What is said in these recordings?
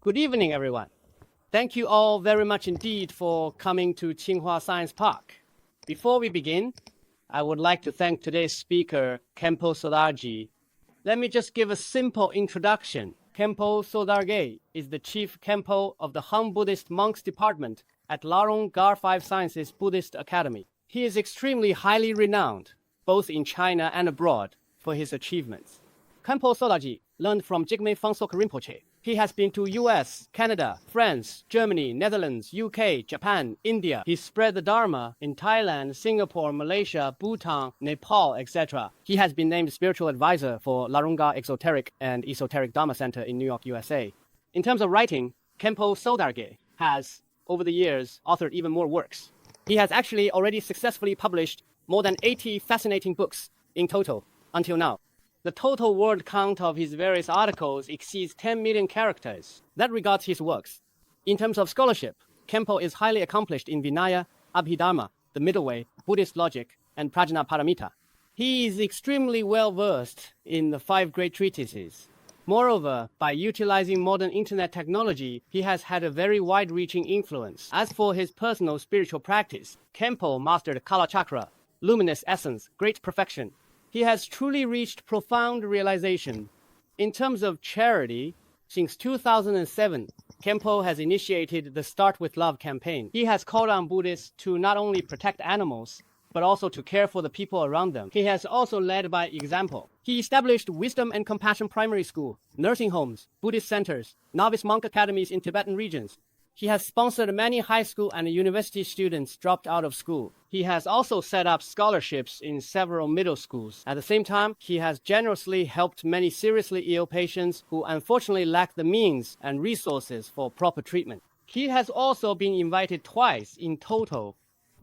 Good evening, everyone. Thank you all very much indeed for coming to Tsinghua Science Park. Before we begin, I would like to thank today's speaker, Khenpo Sodargye. Let me just give a simple introduction. Khenpo Sodargye is the chief Khenpo of the Han Buddhist monks department at Larung Gar 5 Sciences Buddhist Academy. He is extremely highly renowned, both in China and abroad, for his achievements. Khenpo Sodargye learned from Jigme Phuntsok Rinpoche. He has been to US, Canada, France, Germany, Netherlands, UK, Japan, India. He spread the Dharma in Thailand, Singapore, Malaysia, Bhutan, Nepal, etc. He has been named spiritual advisor for Larung Gar Exoteric and Esoteric Dharma Center in New York, USA. In terms of writing, Khenpo Sodargye has, over the years, authored even more works. He has actually already successfully published more than 80 fascinating books in total until now. The total word count of his various articles exceeds 10 million characters. That regards his works. In terms of scholarship, Khenpo is highly accomplished in Vinaya, Abhidharma, the Middle Way, Buddhist logic, and Prajnaparamita. He is extremely well versed in the 5 great treatises. Moreover, by utilizing modern internet technology, he has had a very wide-reaching influence. As for his personal spiritual practice, Khenpo mastered Kala Chakra, luminous essence, great perfection. He has truly reached profound realization. In terms of charity, since 2007, Khenpo has initiated the Start with Love campaign. He has called on Buddhists to not only protect animals, but also to care for the people around them. He has also led by example. He established Wisdom and Compassion Primary School, nursing homes, Buddhist centers, novice monk academies in Tibetan regions. He has sponsored many high school and university students dropped out of school. He has also set up scholarships in several middle schools. At the same time, he has generously helped many seriously ill patients who unfortunately lack the means and resources for proper treatment. He has also been invited twice in total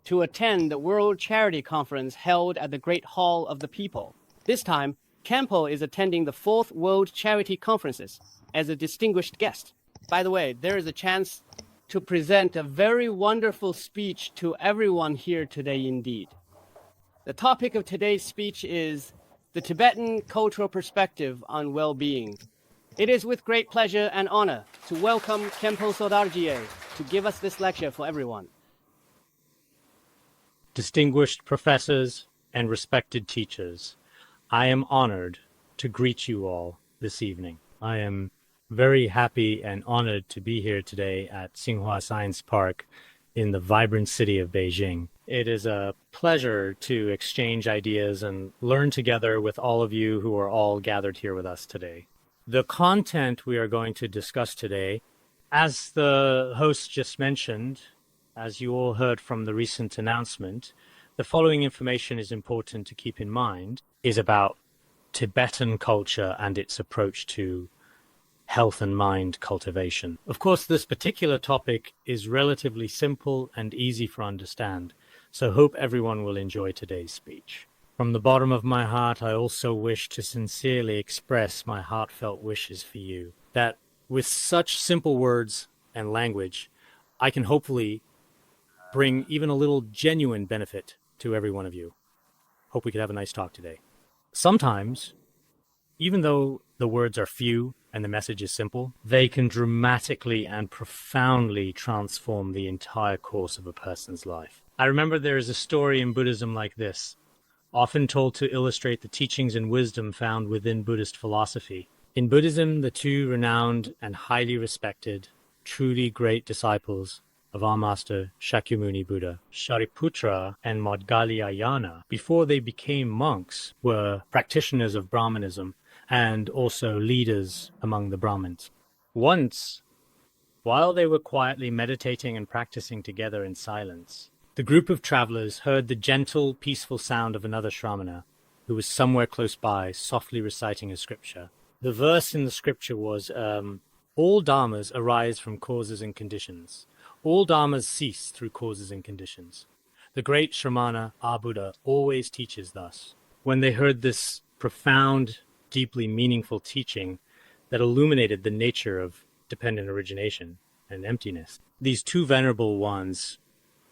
to attend the World Charity Conference held at the Great Hall of the People. This time, Khenpo is attending the 4th World Charity Conferences as a distinguished guest. By the way, there is a chance to present a very wonderful speech to everyone here today indeed. The topic of today's speech is the Tibetan cultural perspective on well-being. It is with great pleasure and honor to welcome Khenpo Sodargye to give us this lecture for everyone. Distinguished professors and respected teachers, I am honored to greet you all this evening. I am very happy and honored to be here today at Tsinghua Science Park in the vibrant city of Beijing. It is a pleasure to exchange ideas and learn together with all of you who are all gathered here with us today. The content we are going to discuss today, as the host just mentioned, as you all heard from the recent announcement, the following information is important to keep in mind, is about Tibetan culture and its approach to health and mind cultivation. Of course, this particular topic is relatively simple and easy for understand, so hope everyone will enjoy today's speech. From the bottom of my heart, I also wish to sincerely express my heartfelt wishes for you, that with such simple words and language, I can hopefully bring even a little genuine benefit to every one of you. Hope we could have a nice talk today. Sometimes, even though the words are few and the message is simple, they can dramatically and profoundly transform the entire course of a person's life. I remember there is a story in Buddhism like this, often told to illustrate the teachings and wisdom found within Buddhist philosophy. In Buddhism, the 2 renowned and highly respected, truly great disciples of our master Shakyamuni Buddha, Shariputra and Maudgalyayana, before they became monks, were practitioners of Brahmanism and also leaders among the Brahmins. Once, while they were quietly meditating and practicing together in silence, the group of travelers heard the gentle, peaceful sound of another Shramana, who was somewhere close by, softly reciting a scripture. The verse in the scripture was, all dharmas arise from causes and conditions. All dharmas cease through causes and conditions. The great Shramana, our Buddha, always teaches thus. When they heard this profound, deeply meaningful teaching that illuminated the nature of dependent origination and emptiness, these 2 venerable ones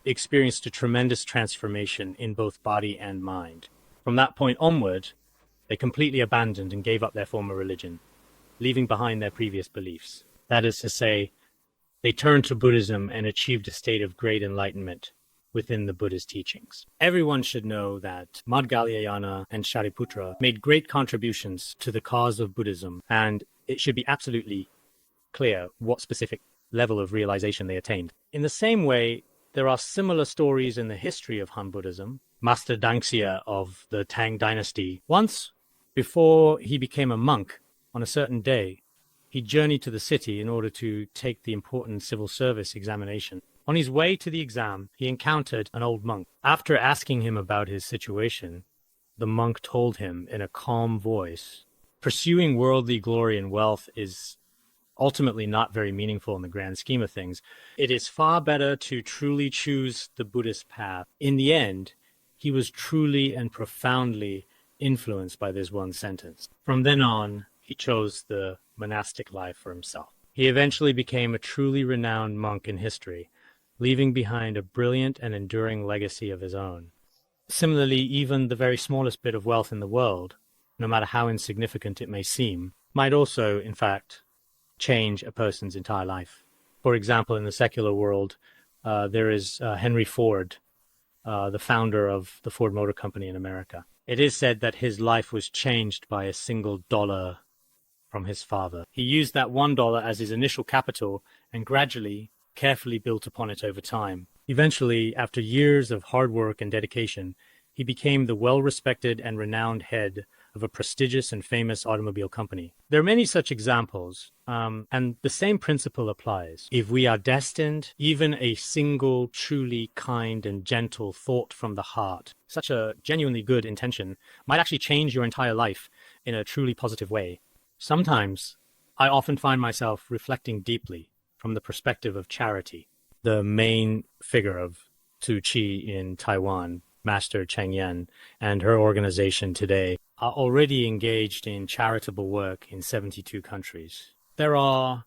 experienced a tremendous transformation in both body and mind. From that point onward, they completely abandoned and gave up their former religion, leaving behind their previous beliefs. That is to say, they turned to Buddhism and achieved a state of great enlightenment within the Buddha's teachings. Everyone should know that Madhgalyayana and Shariputra made great contributions to the cause of Buddhism, and it should be absolutely clear what specific level of realization they attained. In the same way, there are similar stories in the history of Han Buddhism. Master Dangxia of the Tang dynasty, once before he became a monk, on a certain day, he journeyed to the city in order to take the important civil service examination. On his way to the exam, he encountered an old monk. After asking him about his situation, the monk told him in a calm voice, "Pursuing worldly glory and wealth is ultimately not very meaningful in the grand scheme of things. It is far better to truly choose the Buddhist path." In the end, he was truly and profoundly influenced by this one sentence. From then on, he chose the monastic life for himself. He eventually became a truly renowned monk in history, leaving behind a brilliant and enduring legacy of his own. Similarly, even the very smallest bit of wealth in the world, no matter how insignificant it may seem, might also, in fact, change a person's entire life. For example, in the secular world, there is Henry Ford, the founder of the Ford Motor Company in America. It is said that his life was changed by a single dollar from his father. He used that $1 as his initial capital and gradually, carefully built upon it over time. Eventually, after years of hard work and dedication, he became the well-respected and renowned head of a prestigious and famous automobile company. There are many such examples, and the same principle applies. If we are destined, even a single truly kind and gentle thought from the heart, such a genuinely good intention, might actually change your entire life in a truly positive way. Sometimes, I often find myself reflecting deeply from the perspective of charity. The main figure of Tzu Chi in Taiwan, Master Cheng Yen, and her organization today are already engaged in charitable work in 72 countries. There are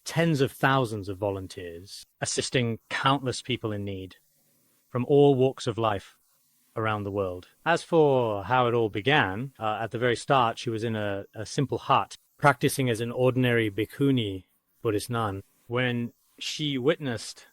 tens of thousands of volunteers assisting countless people in need from all walks of life around the world. As for how it all began, at the very start, she was in a simple hut, practicing as an ordinary bhikkhuni Buddhist nun, when she witnessed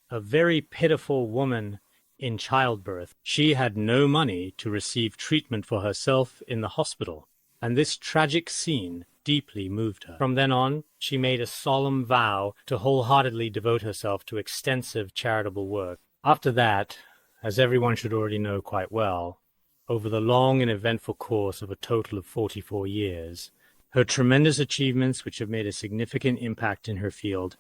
a very pitiful woman in childbirth. She had no money to receive treatment for herself in the hospital, and this tragic scene deeply moved her. From then on, she made a solemn vow to wholeheartedly devote herself to extensive charitable work. After that, as everyone should already know quite well, over the long and eventful course of a total of 44 years, her tremendous achievements, which have made a significant impact in her field,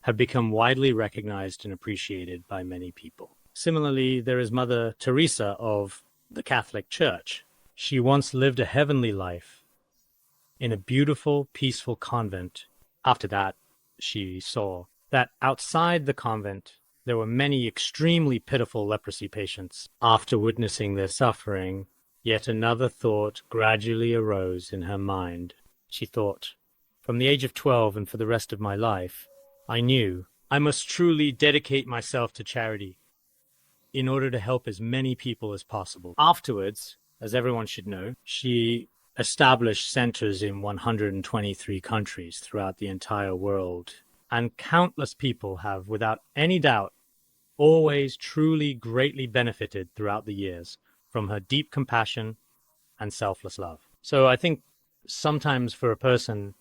have become widely recognized and appreciated by many people. Similarly, there is Mother Teresa of the Catholic Church. She once lived a heavenly life in a beautiful, peaceful convent. After that, she saw that outside the convent, there were many extremely pitiful leprosy patients. After witnessing their suffering, yet another thought gradually arose in her mind. She thought, from the age of 12 and for the rest of my life, I knew I must truly dedicate myself to charity in order to help as many people as possible. Afterwards, as everyone should know, she established centers in 123 countries throughout the entire world, and countless people have, without any doubt, always truly greatly benefited throughout the years from her deep compassion and selfless love. So I think sometimes for a person,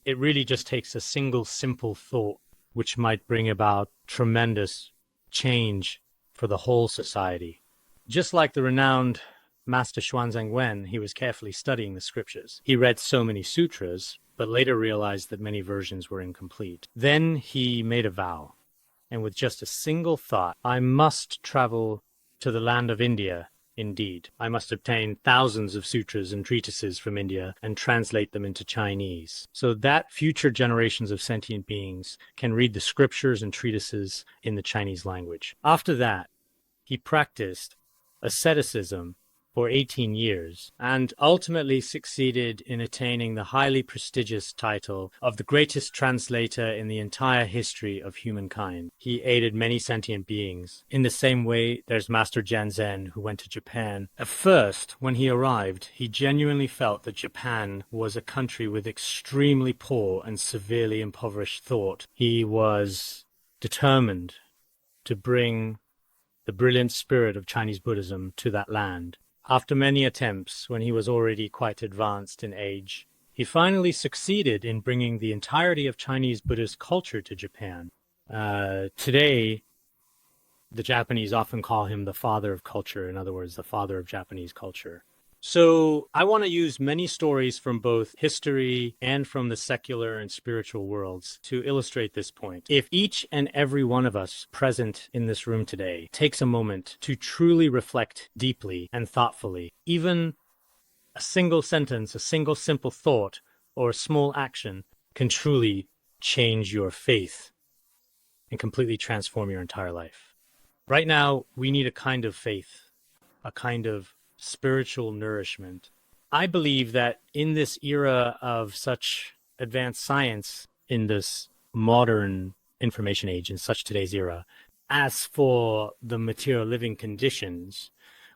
it really just takes a single simple thought which might bring about tremendous change for the whole society. Just like the renowned Master Xuanzang Wen, he was carefully studying the scriptures. He read so many sutras, but later realized that many versions were incomplete. Then he made a vow, and with just a single thought, I must travel to the land of India. Indeed, I must obtain thousands of sutras and treatises from India and translate them into Chinese, so that future generations of sentient beings can read the scriptures and treatises in the Chinese language. After that, he practiced asceticism for 18 years and ultimately succeeded in attaining the highly prestigious title of the greatest translator in the entire history of humankind. He aided many sentient beings. In the same way, there's Master Janzen, who went to Japan. At first, when he arrived, he genuinely felt that Japan was a country with extremely poor and severely impoverished thought. He was determined to bring the brilliant spirit of Chinese Buddhism to that land. After many attempts, when he was already quite advanced in age, he finally succeeded in bringing the entirety of Chinese Buddhist culture to Japan. Today, the Japanese often call him the father of culture, in other words, the father of Japanese culture. So I want to use many stories from both history and from the secular and spiritual worlds to illustrate this point. If each and every one of us present in this room today takes a moment to truly reflect deeply and thoughtfully, even a single sentence, a single simple thought, or a small action can truly change your faith and completely transform your entire life. Right now, we need a kind of faith, a kind of spiritual nourishment. I believe that in this era of such advanced science, in this modern information age, in such today's era, as for the material living conditions,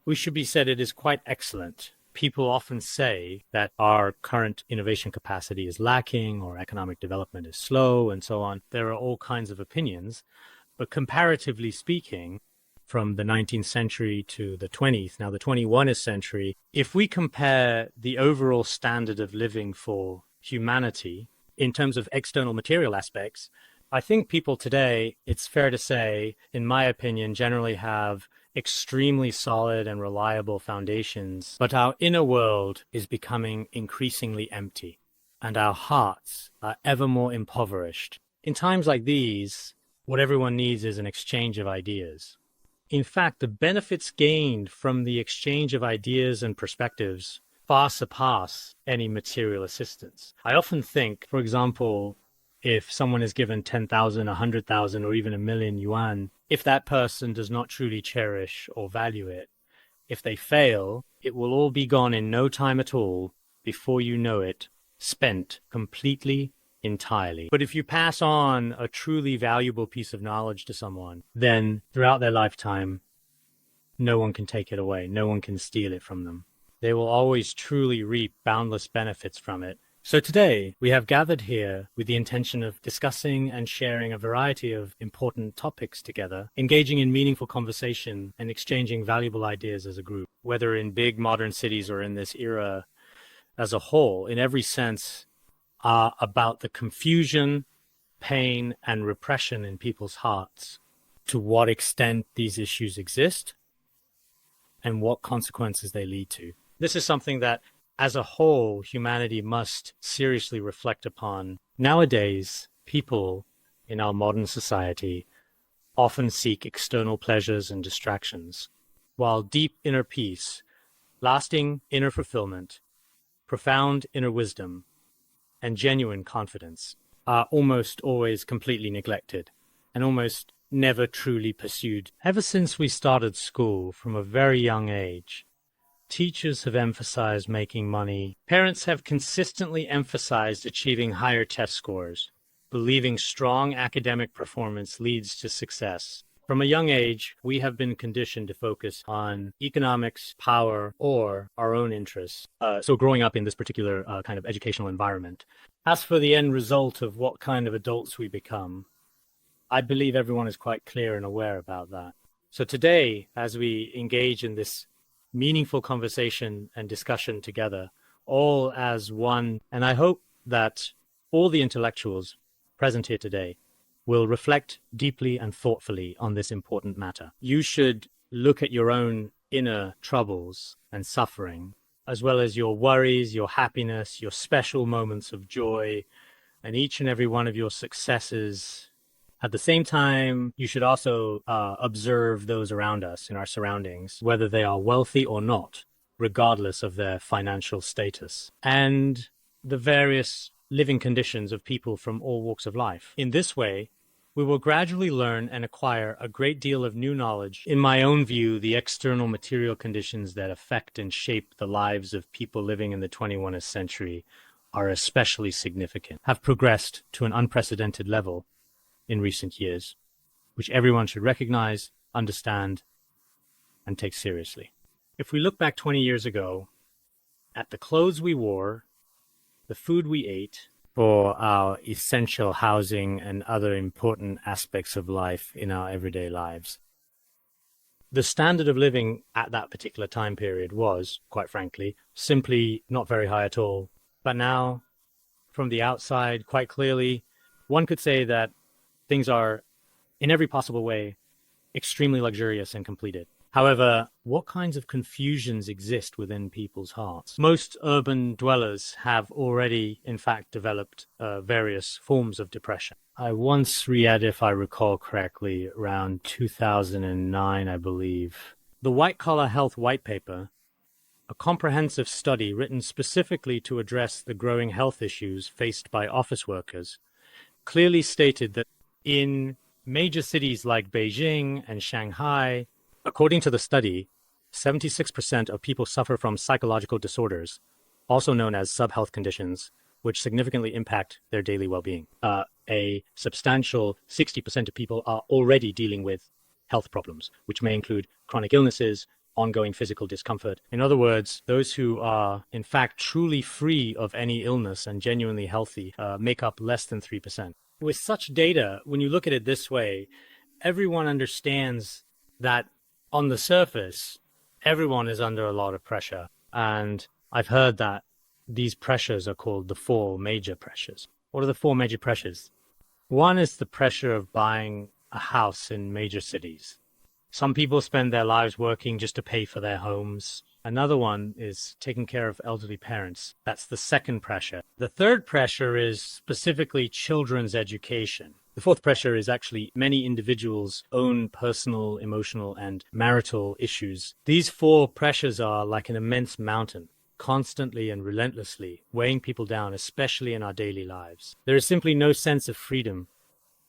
we should be said it is quite excellent. People often say that our current innovation capacity is lacking or economic development is slow and so on. There are all kinds of opinions, but comparatively speaking, from the 19th century to the 20th, now the 21st century, if we compare the overall standard of living for humanity in terms of external material aspects, I think people today, it's fair to say, in my opinion, generally have extremely solid and reliable foundations, but our inner world is becoming increasingly empty, and our hearts are ever more impoverished. In times like these, what everyone needs is an exchange of ideas. In fact, the benefits gained from the exchange of ideas and perspectives far surpass any material assistance. I often think, for example, if someone is given 10,000, 100,000, or even 1,000,000 yuan, if that person does not truly cherish or value it, if they fail, it will all be gone in no time at all, before you know it, spent completely, entirely. But if you pass on a truly valuable piece of knowledge to someone, then throughout their lifetime, no one can take it away. No one can steal it from them. They will always truly reap boundless benefits from it. So today, we have gathered here with the intention of discussing and sharing a variety of important topics together, engaging in meaningful conversation and exchanging valuable ideas as a group, whether in big modern cities or in this era as a whole, in every sense, about the confusion, pain, and repression in people's hearts, to what extent these issues exist, and what consequences they lead to. This is something that, as a whole, humanity must seriously reflect upon. Nowadays, people in our modern society often seek external pleasures and distractions, while deep inner peace, lasting inner fulfillment, profound inner wisdom, and genuine confidence are almost always completely neglected and almost never truly pursued. Ever since we started school from a very young age, teachers have emphasized making money. Parents have consistently emphasized achieving higher test scores, believing strong academic performance leads to success. From a young age, we have been conditioned to focus on economics, power, or our own interests. So growing up in this particular kind of educational environment. As for the end result of what kind of adults we become, I believe everyone is quite clear and aware about that. So today, as we engage in this meaningful conversation and discussion together, all as one, and I hope that all the intellectuals present here today will reflect deeply and thoughtfully on this important matter. You should look at your own inner troubles and suffering, as well as your worries, your happiness, your special moments of joy, and each and every one of your successes. At the same time, you should also observe those around us in our surroundings, whether they are wealthy or not, regardless of their financial status, and the various living conditions of people from all walks of life. In this way, We will gradually learn and acquire a great deal of new knowledge. In my own view, the external material conditions that affect and shape the lives of people living in the 21st century are especially significant, have progressed to an unprecedented level in recent years, which everyone should recognize, understand, and take seriously. If we look back 20 years ago at the clothes we wore, the food we ate, for our essential housing and other important aspects of life in our everyday lives, the standard of living at that particular time period was, quite frankly, simply not very high at all. But now, from the outside, quite clearly, one could say that things are, in every possible way, extremely luxurious and completed. However, what kinds of confusions exist within people's hearts? Most urban dwellers have already, in fact, developed various forms of depression. I once read, if I recall correctly, around 2009, I believe, the White Collar Health White Paper, a comprehensive study written specifically to address the growing health issues faced by office workers, clearly stated that in major cities like Beijing and Shanghai, according to the study, 76% of people suffer from psychological disorders, also known as sub-health conditions, which significantly impact their daily well-being. A substantial 60% of people are already dealing with health problems, which may include chronic illnesses, ongoing physical discomfort. In other words, those who are, in fact, truly free of any illness and genuinely healthy make up less than 3%. With such data, when you look at it this way, everyone understands that on the surface, everyone is under a lot of pressure. And I've heard that these pressures are called the four major pressures. What are the four major pressures? One is the pressure of buying a house in major cities. Some people spend their lives working just to pay for their homes. Another one is taking care of elderly parents. That's the second pressure. The third pressure is specifically children's education. The fourth pressure is actually many individuals' own personal, emotional, and marital issues. These four pressures are like an immense mountain, constantly and relentlessly weighing people down, especially in our daily lives. There is simply no sense of freedom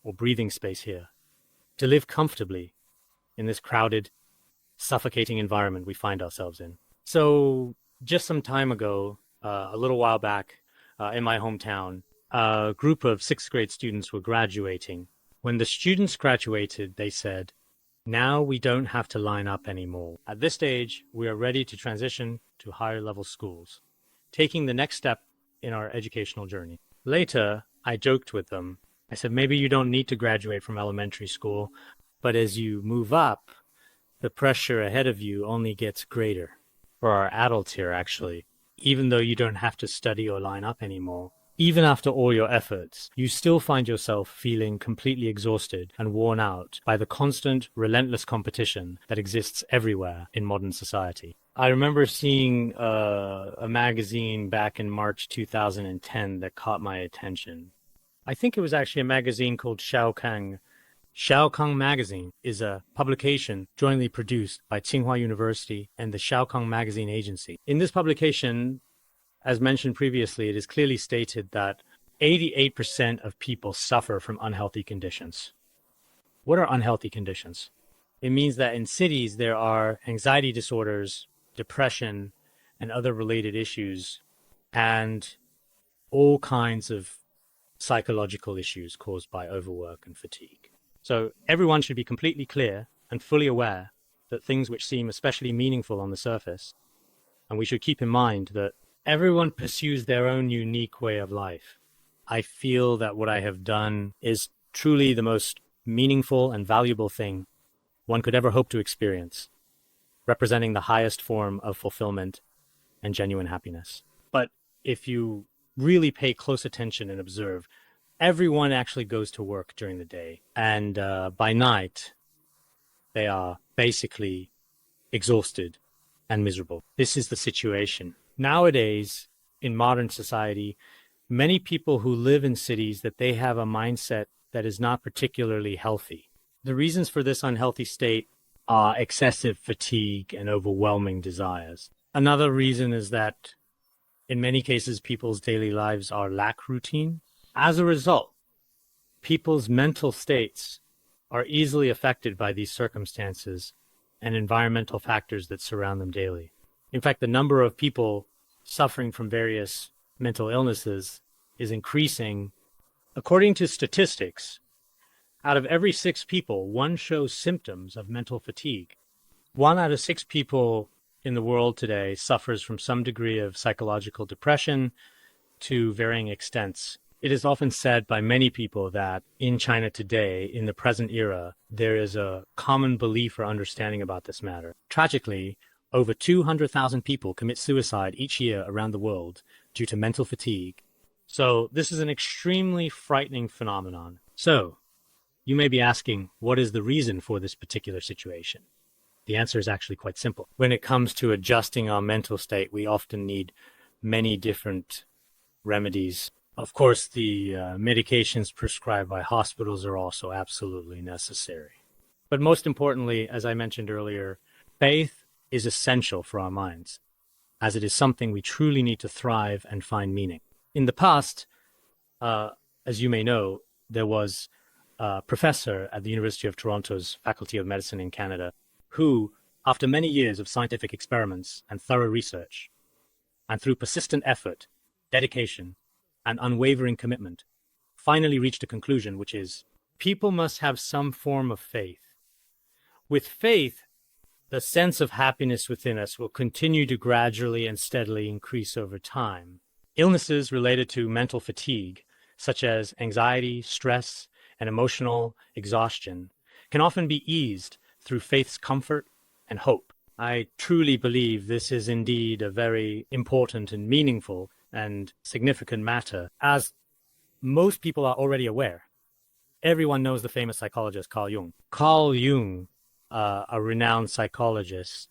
or breathing space here to live comfortably in this crowded, suffocating environment we find ourselves in. So just some time ago, a little while back, in my hometown, a group of sixth grade students were graduating. When the students graduated, they said, "Now we don't have to line up anymore. At this stage, we are ready to transition to higher level schools, taking the next step in our educational journey." Later, I joked with them. I said, maybe you don't need to graduate from elementary school, but as you move up, the pressure ahead of you only gets greater. For our adults here, actually, even though you don't have to study or line up anymore, even after all your efforts, you still find yourself feeling completely exhausted and worn out by the constant, relentless competition that exists everywhere in modern society. I remember seeing a magazine back in March 2010 that caught my attention. I think it was actually a magazine called Shaokang. Shaokang Magazine is a publication jointly produced by Tsinghua University and the Shaokang Magazine Agency. In this publication, as mentioned previously, it is clearly stated that 88% of people suffer from unhealthy conditions. What are unhealthy conditions? It means that in cities there are anxiety disorders, depression, and other related issues, and all kinds of psychological issues caused by overwork and fatigue. So everyone should be completely clear and fully aware that things which seem especially meaningful on the surface, and we should keep in mind that everyone pursues their own unique way of life. I feel that what I have done is truly the most meaningful and valuable thing one could ever hope to experience, representing the highest form of fulfillment and genuine happiness. But if you really pay close attention and observe, everyone actually goes to work during the day, and by night, they are basically exhausted and miserable. This is the situation. Nowadays, in modern society, many people who live in cities that they have a mindset that is not particularly healthy. The reasons for this unhealthy state are excessive fatigue and overwhelming desires. Another reason is that in many cases, people's daily lives are lack routine. As a result, people's mental states are easily affected by these circumstances and environmental factors that surround them daily. In fact, the number of people suffering from various mental illnesses is increasing. According to statistics, out of every 6 people, 1 shows symptoms of mental fatigue. 1 out of 6 people in the world today suffers from some degree of psychological depression to varying extents. It is often said by many people that in China today, in the present era, there is a common belief or understanding about this matter. Tragically, over 200,000 people commit suicide each year around the world due to mental fatigue. So this is an extremely frightening phenomenon. So you may be asking, what is the reason for this particular situation? The answer is actually quite simple. When it comes to adjusting our mental state, we often need many different remedies. Of course, the medications prescribed by hospitals are also absolutely necessary. But most importantly, as I mentioned earlier, faith is essential for our minds, as it is something we truly need to thrive and find meaning. In the past, as you may know, there was a professor at the University of Toronto's Faculty of Medicine in Canada who, after many years of scientific experiments and thorough research, and through persistent effort, dedication, and unwavering commitment, finally reached a conclusion, which is, people must have some form of faith. With faith, the sense of happiness within us will continue to gradually and steadily increase over time. Illnesses related to mental fatigue, such as anxiety, stress, and emotional exhaustion, can often be eased through faith's comfort and hope. I truly believe this is indeed a very important and meaningful and significant matter, as most people are already aware. Everyone knows the famous psychologist Carl Jung. Carl Jung, a renowned psychologist,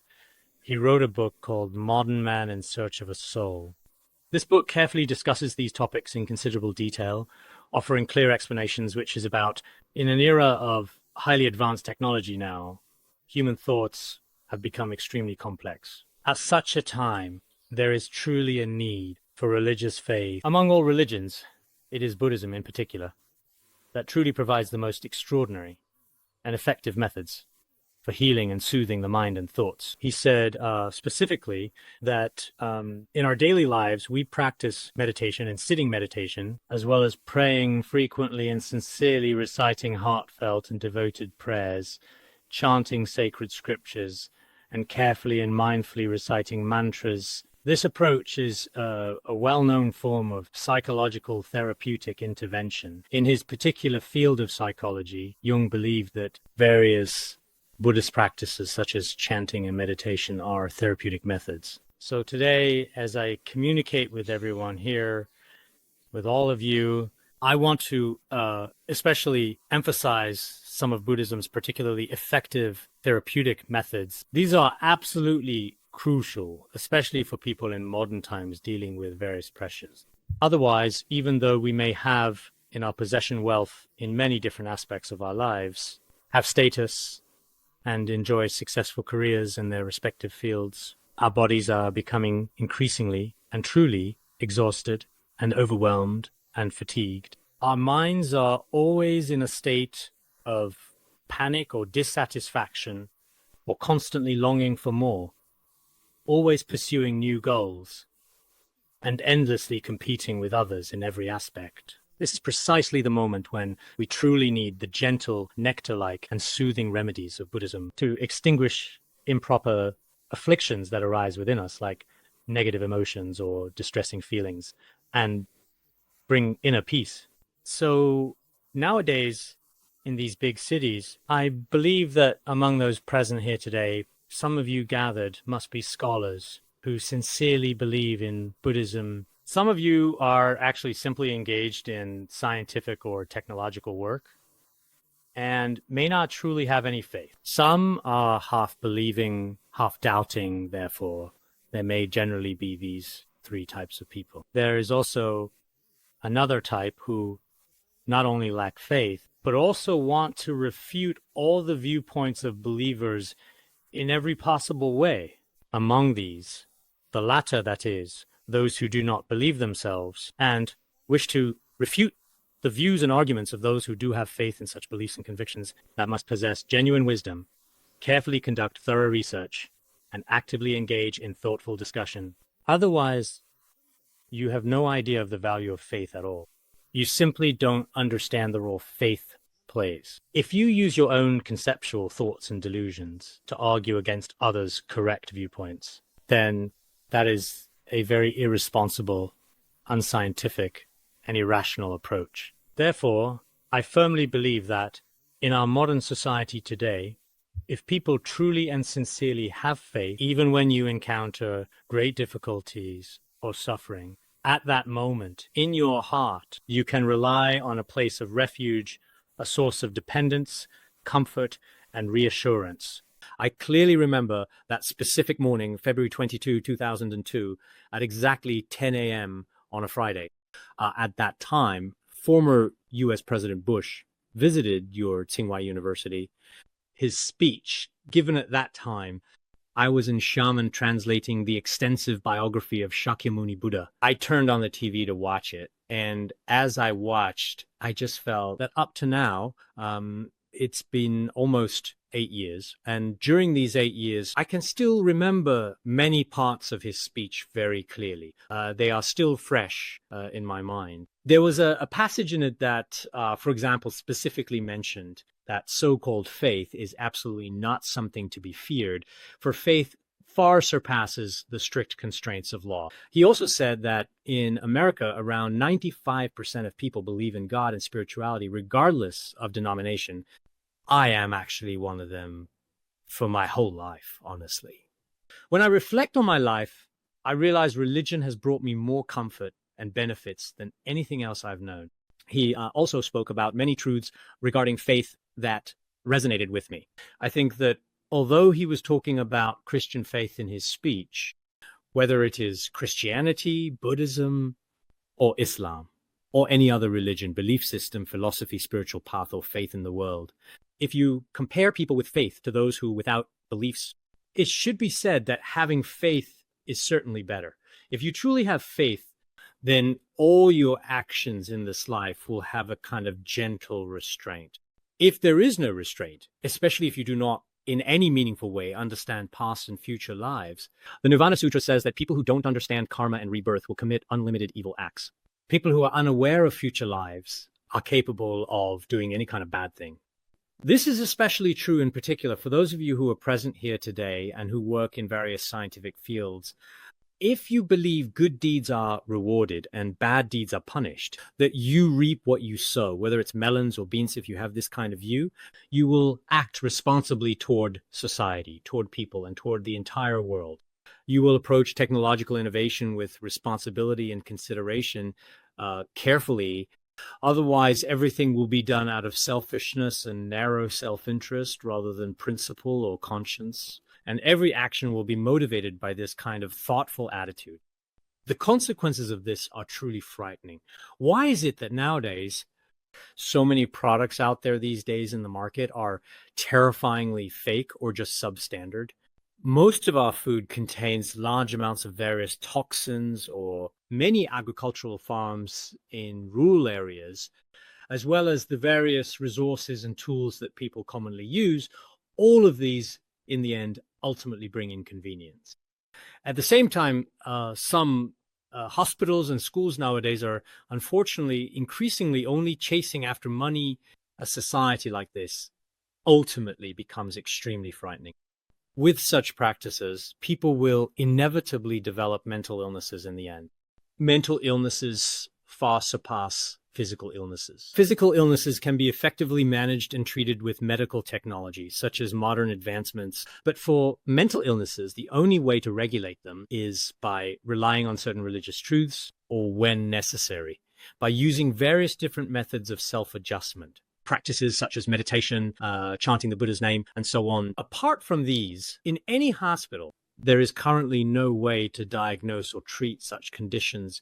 he wrote a book called Modern Man in Search of a Soul. This book carefully discusses these topics in considerable detail, offering clear explanations, which is about, in an era of highly advanced technology now, human thoughts have become extremely complex. At such a time, there is truly a need for religious faith. Among all religions, it is Buddhism in particular that truly provides the most extraordinary and effective methods for healing and soothing the mind and thoughts. He said specifically that in our daily lives, we practice meditation and sitting meditation, as well as praying frequently and sincerely reciting heartfelt and devoted prayers, chanting sacred scriptures, and carefully and mindfully reciting mantras. This approach is a well-known form of psychological therapeutic intervention. In his particular field of psychology, Jung believed that various Buddhist practices such as chanting and meditation are therapeutic methods. So today, as I communicate with everyone here, with all of you, I want to especially emphasize some of Buddhism's particularly effective therapeutic methods. These are absolutely crucial, especially for people in modern times dealing with various pressures. Otherwise, even though we may have in our possession wealth in many different aspects of our lives, have status, and enjoy successful careers in their respective fields, our bodies are becoming increasingly and truly exhausted and overwhelmed and fatigued. Our minds are always in a state of panic or dissatisfaction or constantly longing for more, always pursuing new goals and endlessly competing with others in every aspect. This is precisely the moment when we truly need the gentle, nectar-like and soothing remedies of Buddhism to extinguish improper afflictions that arise within us, like negative emotions or distressing feelings, and bring inner peace. So nowadays, in these big cities, I believe that among those present here today, some of you gathered must be scholars who sincerely believe in Buddhism. Some of you are actually simply engaged in scientific or technological work and may not truly have any faith. Some are half believing, half doubting, therefore. There may generally be these 3 types of people. There is also another type who not only lack faith, but also want to refute all the viewpoints of believers in every possible way. Among these, the latter, that is, those who do not believe themselves and wish to refute The views and arguments of those who do have faith in such beliefs and convictions that must possess genuine wisdom, carefully conduct thorough research, and actively engage in thoughtful discussion. Otherwise, you have no idea of the value of faith at all. You simply don't understand the role faith plays. If you use your own conceptual thoughts and delusions to argue against others' correct viewpoints, then that is a very irresponsible, unscientific, and irrational approach. Therefore, I firmly believe that in our modern society today, if people truly and sincerely have faith, even when you encounter great difficulties or suffering, at that moment, in your heart, you can rely on a place of refuge, a source of dependence, comfort, and reassurance. I clearly remember that specific morning, February 22, 2002, at exactly 10 a.m. on a Friday. At that time, former U.S. President Bush visited your Tsinghua University. His speech, given at that time, I was in Xiamen translating the extensive biography of Shakyamuni Buddha. I turned on the TV to watch it, and as I watched, I just felt that up to now, it's been almost 8 years. And during these 8 years, I can still remember many parts of his speech very clearly. They are still fresh in my mind. There was a passage in it that, for example, specifically mentioned that so-called faith is absolutely not something to be feared, for faith far surpasses the strict constraints of law. He also said that in America, around 95% of people believe in God and spirituality, regardless of denomination. I am actually one of them for my whole life, honestly. When I reflect on my life, I realize religion has brought me more comfort and benefits than anything else I've known. He also spoke about many truths regarding faith that resonated with me. I think that although he was talking about Christian faith in his speech, whether it is Christianity, Buddhism, or Islam, or any other religion, belief system, philosophy, spiritual path, or faith in the world, if you compare people with faith to those who without beliefs, it should be said that having faith is certainly better. If you truly have faith, then all your actions in this life will have a kind of gentle restraint. If there is no restraint, especially if you do not in any meaningful way understand past and future lives, the Nirvana Sutra says that people who don't understand karma and rebirth will commit unlimited evil acts. People who are unaware of future lives are capable of doing any kind of bad thing. This is especially true in particular for those of you who are present here today and who work in various scientific fields. If you believe good deeds are rewarded and bad deeds are punished, that you reap what you sow, whether it's melons or beans, if you have this kind of view, you will act responsibly toward society, toward people, and toward the entire world. You will approach technological innovation with responsibility and consideration carefully. Otherwise, everything will be done out of selfishness and narrow self-interest rather than principle or conscience. And every action will be motivated by this kind of thoughtful attitude. The consequences of this are truly frightening. Why is it that nowadays so many products out there these days in the market are terrifyingly fake or just substandard? Most of our food contains large amounts of various toxins, or many agricultural farms in rural areas, as well as the various resources and tools that people commonly use. All of these, in the end, ultimately bring inconvenience. At the same time, some hospitals and schools nowadays are unfortunately increasingly only chasing after money. A society like this ultimately becomes extremely frightening. With such practices, people will inevitably develop mental illnesses in the end. Mental illnesses far surpass physical illnesses. Physical illnesses can be effectively managed and treated with medical technology, such as modern advancements. But for mental illnesses, the only way to regulate them is by relying on certain religious truths, or when necessary, by using various different methods of self-adjustment. Practices such as meditation, chanting the Buddha's name, and so on. Apart from these, in any hospital, there is currently no way to diagnose or treat such conditions.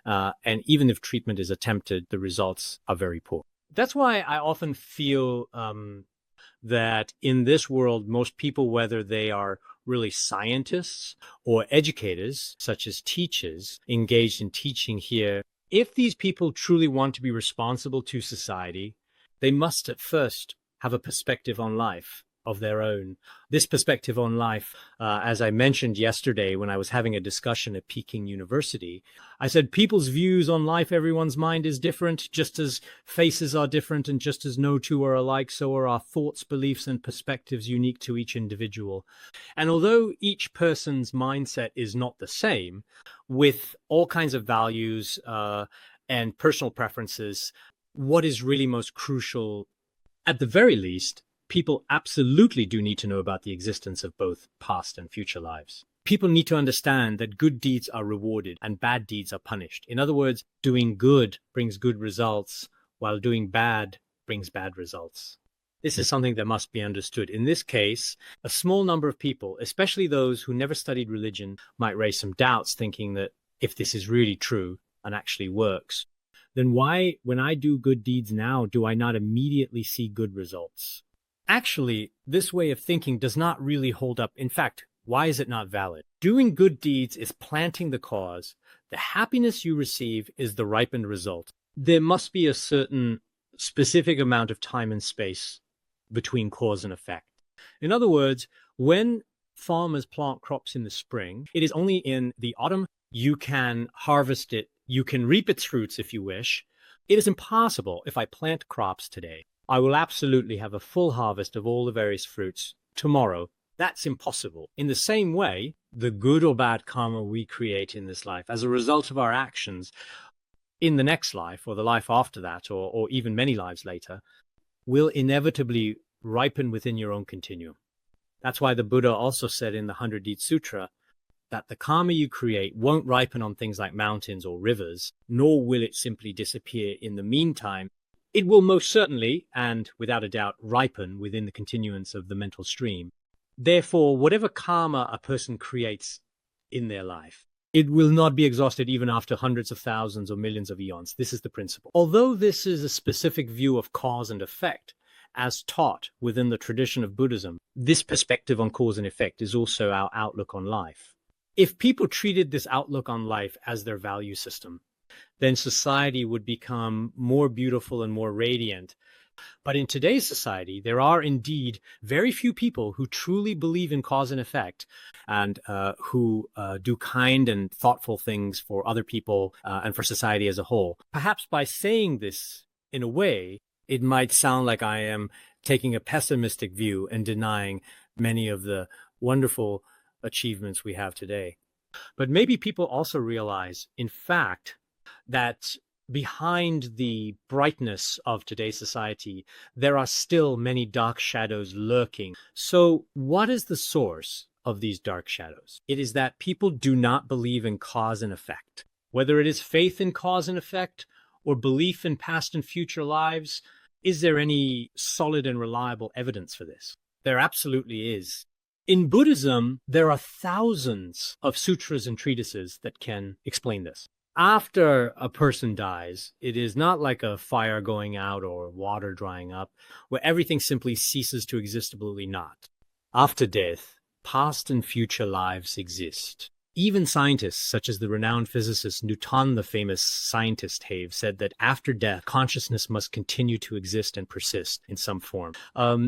And even if treatment is attempted, the results are very poor. That's why I often feel that in this world, most people, whether they are really scientists or educators, such as teachers engaged in teaching here, if these people truly want to be responsible to society, they must at first have a perspective on life of their own. This perspective on life, as I mentioned yesterday when I was having a discussion at Peking University, I said people's views on life, everyone's mind is different, just as faces are different and just as no two are alike, so are our thoughts, beliefs, and perspectives unique to each individual. And although each person's mindset is not the same, with all kinds of values and personal preferences, what is really most crucial, at the very least, people absolutely do need to know about the existence of both past and future lives. People need to understand that good deeds are rewarded and bad deeds are punished. In other words, doing good brings good results, while doing bad brings bad results. This is something that must be understood. In this case, a small number of people, especially those who never studied religion, might raise some doubts, thinking that if this is really true and actually works, then why, when I do good deeds now, do I not immediately see good results? Actually, this way of thinking does not really hold up. In fact, why is it not valid? Doing good deeds is planting the cause. The happiness you receive is the ripened result. There must be a certain specific amount of time and space between cause and effect. In other words, when farmers plant crops in the spring, it is only in the autumn you can harvest it. You can reap its fruits if you wish. It is impossible if I plant crops today. I will absolutely have a full harvest of all the various fruits tomorrow. That's impossible. In the same way, the good or bad karma we create in this life as a result of our actions in the next life or the life after that, or even many lives later, will inevitably ripen within your own continuum. That's why the Buddha also said in the 100 Deed Sutra that the karma you create won't ripen on things like mountains or rivers, nor will it simply disappear in the meantime. It will most certainly, and without a doubt, ripen within the continuance of the mental stream. Therefore, whatever karma a person creates in their life, it will not be exhausted even after hundreds of thousands or millions of eons. This is the principle. Although this is a specific view of cause and effect, as taught within the tradition of Buddhism, this perspective on cause and effect is also our outlook on life. If people treated this outlook on life as their value system, then society would become more beautiful and more radiant. But in today's society, there are indeed very few people who truly believe in cause and effect and who do kind and thoughtful things for other people and for society as a whole. Perhaps by saying this in a way, it might sound like I am taking a pessimistic view and denying many of the wonderful achievements we have today. But maybe people also realize, in fact, that behind the brightness of today's society, there are still many dark shadows lurking. So what is the source of these dark shadows? It is that people do not believe in cause and effect. Whether it is faith in cause and effect or belief in past and future lives, is there any solid and reliable evidence for this? There absolutely is. In Buddhism, there are thousands of sutras and treatises that can explain this. After a person dies, it is not like a fire going out or water drying up, where everything simply ceases to exist, absolutely not. After death, past and future lives exist. Even scientists, such as the renowned physicist Newton, the famous scientist, have said that after death, consciousness must continue to exist and persist in some form.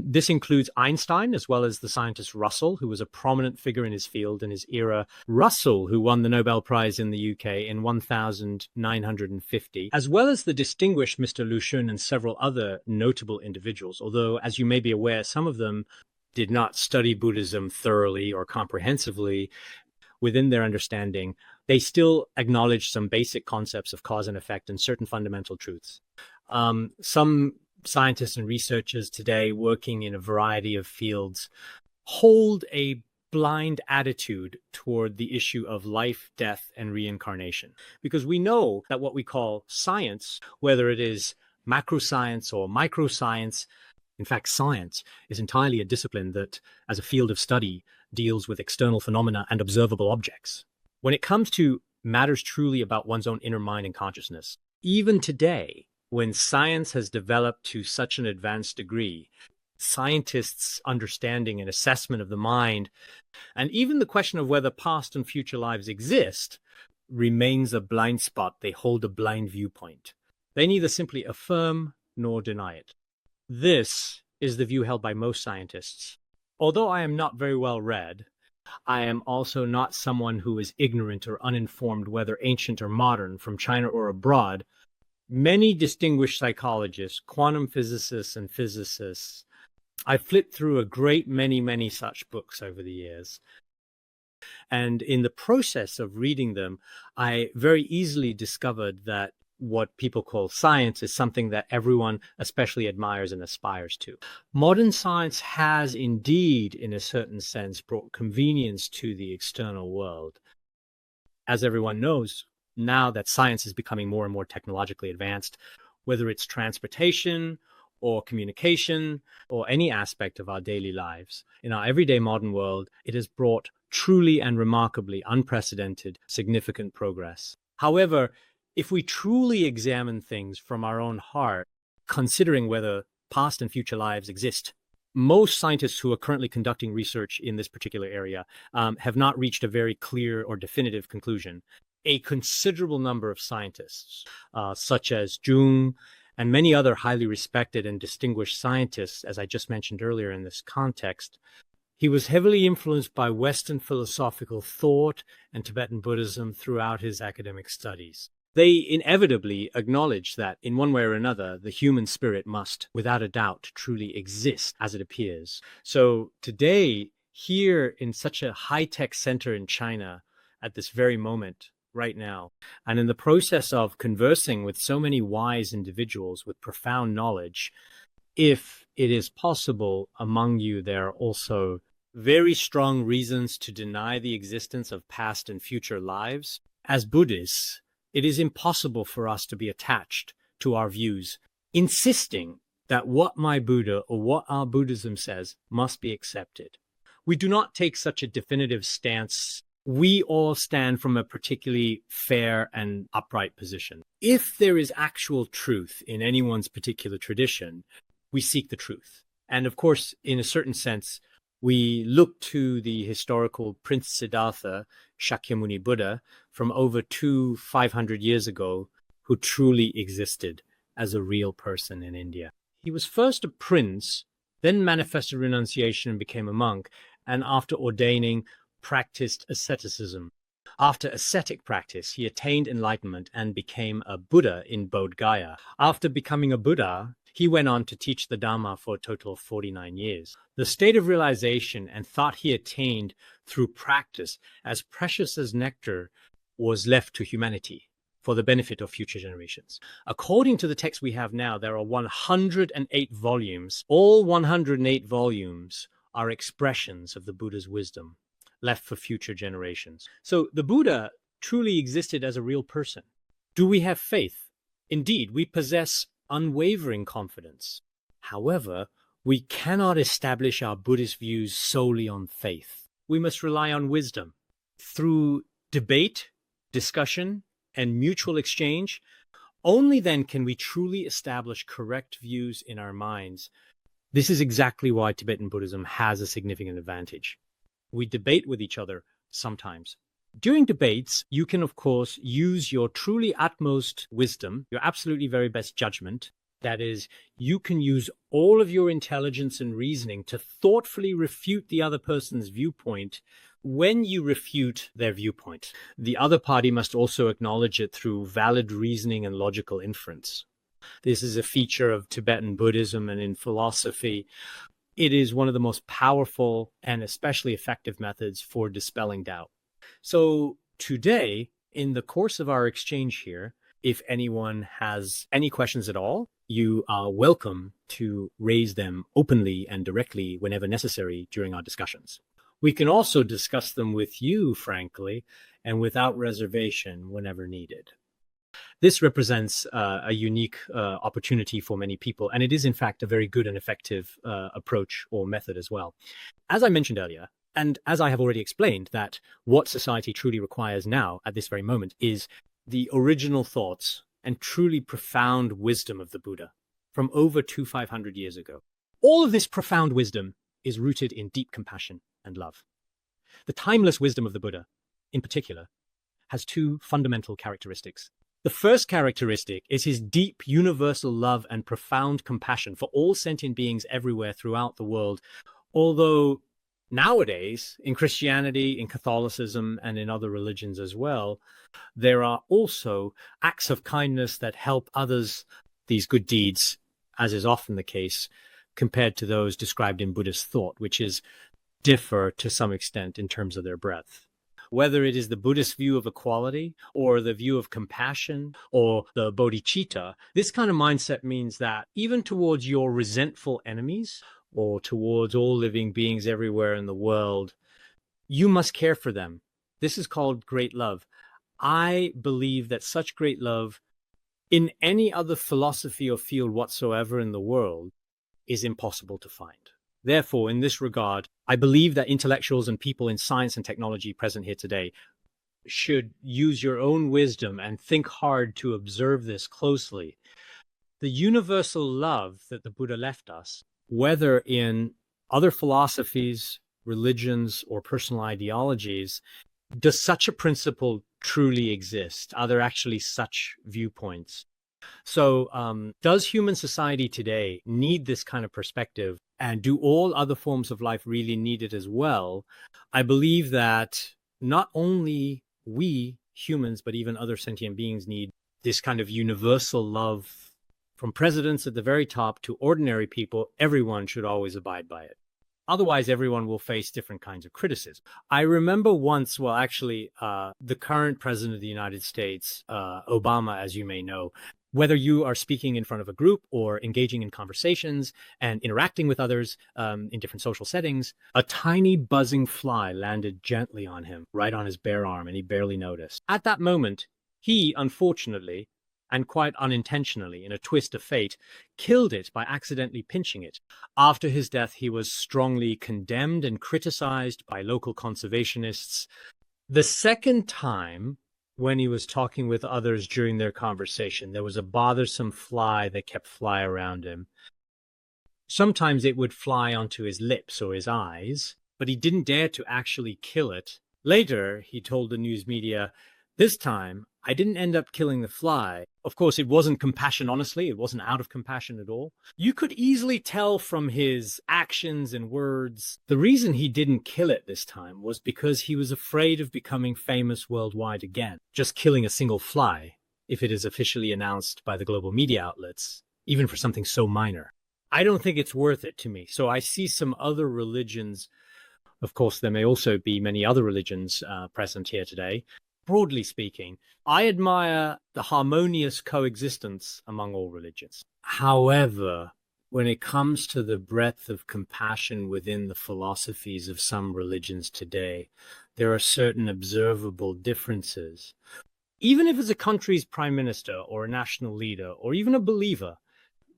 This includes Einstein, as well as the scientist Russell, who was a prominent figure in his field in his era. Russell, who won the Nobel Prize in the UK in 1950, as well as the distinguished Mr. Lu Xun and several other notable individuals, although, as you may be aware, some of them did not study Buddhism thoroughly or comprehensively. Within their understanding, they still acknowledge some basic concepts of cause and effect and certain fundamental truths. Some scientists and researchers today working in a variety of fields hold a blind attitude toward the issue of life, death, and reincarnation. Because we know that what we call science, whether it is macroscience or microscience, in fact, science is entirely a discipline that, as a field of study, deals with external phenomena and observable objects. When it comes to matters truly about one's own inner mind and consciousness, even today, when science has developed to such an advanced degree, scientists' understanding and assessment of the mind, and even the question of whether past and future lives exist, remains a blind spot. They hold a blind viewpoint. They neither simply affirm nor deny it. This is the view held by most scientists. Although I am not very well read, I am also not someone who is ignorant or uninformed, whether ancient or modern, from China or abroad. Many distinguished psychologists, quantum physicists, and physicists, I flipped through a great many such books over the years. And in the process of reading them, I very easily discovered that what people call science is something that everyone especially admires and aspires to. Modern science has indeed, in a certain sense, brought convenience to the external world. As everyone knows, now that science is becoming more and more technologically advanced, whether it's transportation or communication or any aspect of our daily lives, in our everyday modern world, it has brought truly and remarkably unprecedented, significant progress. However, if we truly examine things from our own heart, considering whether past and future lives exist, most scientists who are currently conducting research in this particular area have not reached a very clear or definitive conclusion. A considerable number of scientists, such as Jung and many other highly respected and distinguished scientists, as I just mentioned earlier in this context, he was heavily influenced by Western philosophical thought and Tibetan Buddhism throughout his academic studies. They inevitably acknowledge that in one way or another, the human spirit must, without a doubt, truly exist as it appears. So today, here in such a high-tech center in China, at this very moment, right now, and in the process of conversing with so many wise individuals with profound knowledge, if it is possible among you, there are also very strong reasons to deny the existence of past and future lives. As Buddhists, it is impossible for us to be attached to our views, insisting that what my Buddha or what our Buddhism says must be accepted. We do not take such a definitive stance. We all stand from a particularly fair and upright position. If there is actual truth in anyone's particular tradition, we seek the truth. And of course, in a certain sense, we look to the historical Prince Siddhartha, Shakyamuni Buddha, from over 500 years ago, who truly existed as a real person in India. He was first a prince, then manifested renunciation and became a monk, and after ordaining, practiced asceticism. After ascetic practice, he attained enlightenment and became a Buddha in Bodh Gaya. After becoming a Buddha, he went on to teach the Dhamma for a total of 49 years. The state of realization and thought he attained through practice, as precious as nectar, was left to humanity for the benefit of future generations. According to the text we have now, there are 108 volumes. All 108 volumes are expressions of the Buddha's wisdom left for future generations. So the Buddha truly existed as a real person. Do we have faith? Indeed, we possess unwavering confidence. However, we cannot establish our Buddhist views solely on faith. We must rely on wisdom. Through debate, discussion, and mutual exchange, only then can we truly establish correct views in our minds. This is exactly why Tibetan Buddhism has a significant advantage. We debate with each other sometimes. During debates, you can, of course, use your truly utmost wisdom, your absolutely very best judgment. That is, you can use all of your intelligence and reasoning to thoughtfully refute the other person's viewpoint. When you refute their viewpoint, the other party must also acknowledge it through valid reasoning and logical inference. This is a feature of Tibetan Buddhism and in philosophy. It is one of the most powerful and especially effective methods for dispelling doubt. So today, in the course of our exchange here, if anyone has any questions at all, you are welcome to raise them openly and directly whenever necessary during our discussions. We can also discuss them with you, frankly, and without reservation whenever needed. This represents a unique opportunity for many people, and it is, in fact, a very good and effective approach or method as well. As I mentioned earlier, and as I have already explained, that what society truly requires now, at this very moment, is the original thoughts and truly profound wisdom of the Buddha from over 500 years ago. All of this profound wisdom is rooted in deep compassion and love. The timeless wisdom of the Buddha, in particular, has two fundamental characteristics. The first characteristic is his deep universal love and profound compassion for all sentient beings everywhere throughout the world. Although nowadays, in Christianity, in Catholicism, and in other religions as well, there are also acts of kindness that help others, these good deeds, as is often the case, compared to those described in Buddhist thought, which is differ to some extent in terms of their breadth. Whether it is the Buddhist view of equality or the view of compassion or the bodhicitta, this kind of mindset means that even towards your resentful enemies or towards all living beings everywhere in the world, you must care for them. This is called great love. I believe that such great love in any other philosophy or field whatsoever in the world is impossible to find. Therefore, in this regard, I believe that intellectuals and people in science and technology present here today should use your own wisdom and think hard to observe this closely. The universal love that the Buddha left us, whether in other philosophies, religions, or personal ideologies, does such a principle truly exist? Are there actually such viewpoints? So does human society today need this kind of perspective? And do all other forms of life really need it as well? I believe that not only we humans, but even other sentient beings need this kind of universal love from presidents at the very top to ordinary people. Everyone should always abide by it. Otherwise, everyone will face different kinds of criticism. I remember once, well, actually, the current president of the United States, Obama, as you may know, whether you are speaking in front of a group or engaging in conversations and interacting with others in different social settings, a tiny buzzing fly landed gently on him, right on his bare arm, and he barely noticed. At that moment, he, unfortunately, and quite unintentionally, in a twist of fate, killed it by accidentally pinching it. After his death, he was strongly condemned and criticized by local conservationists. The second time, when he was talking with others during their conversation, there was a bothersome fly that kept flying around him. Sometimes it would fly onto his lips or his eyes, but he didn't dare to actually kill it. Later, he told the news media, "This time, I didn't end up killing the fly." Of course, it wasn't compassion, honestly. It wasn't out of compassion at all. You could easily tell from his actions and words, the reason he didn't kill it this time was because he was afraid of becoming famous worldwide again. Just killing a single fly, if it is officially announced by the global media outlets, even for something so minor. I don't think it's worth it to me. So I see some other religions. Of course, there may also be many other religions present here today. Broadly speaking, I admire the harmonious coexistence among all religions. However, when it comes to the breadth of compassion within the philosophies of some religions today, there are certain observable differences. Even if it's a country's prime minister or a national leader or even a believer,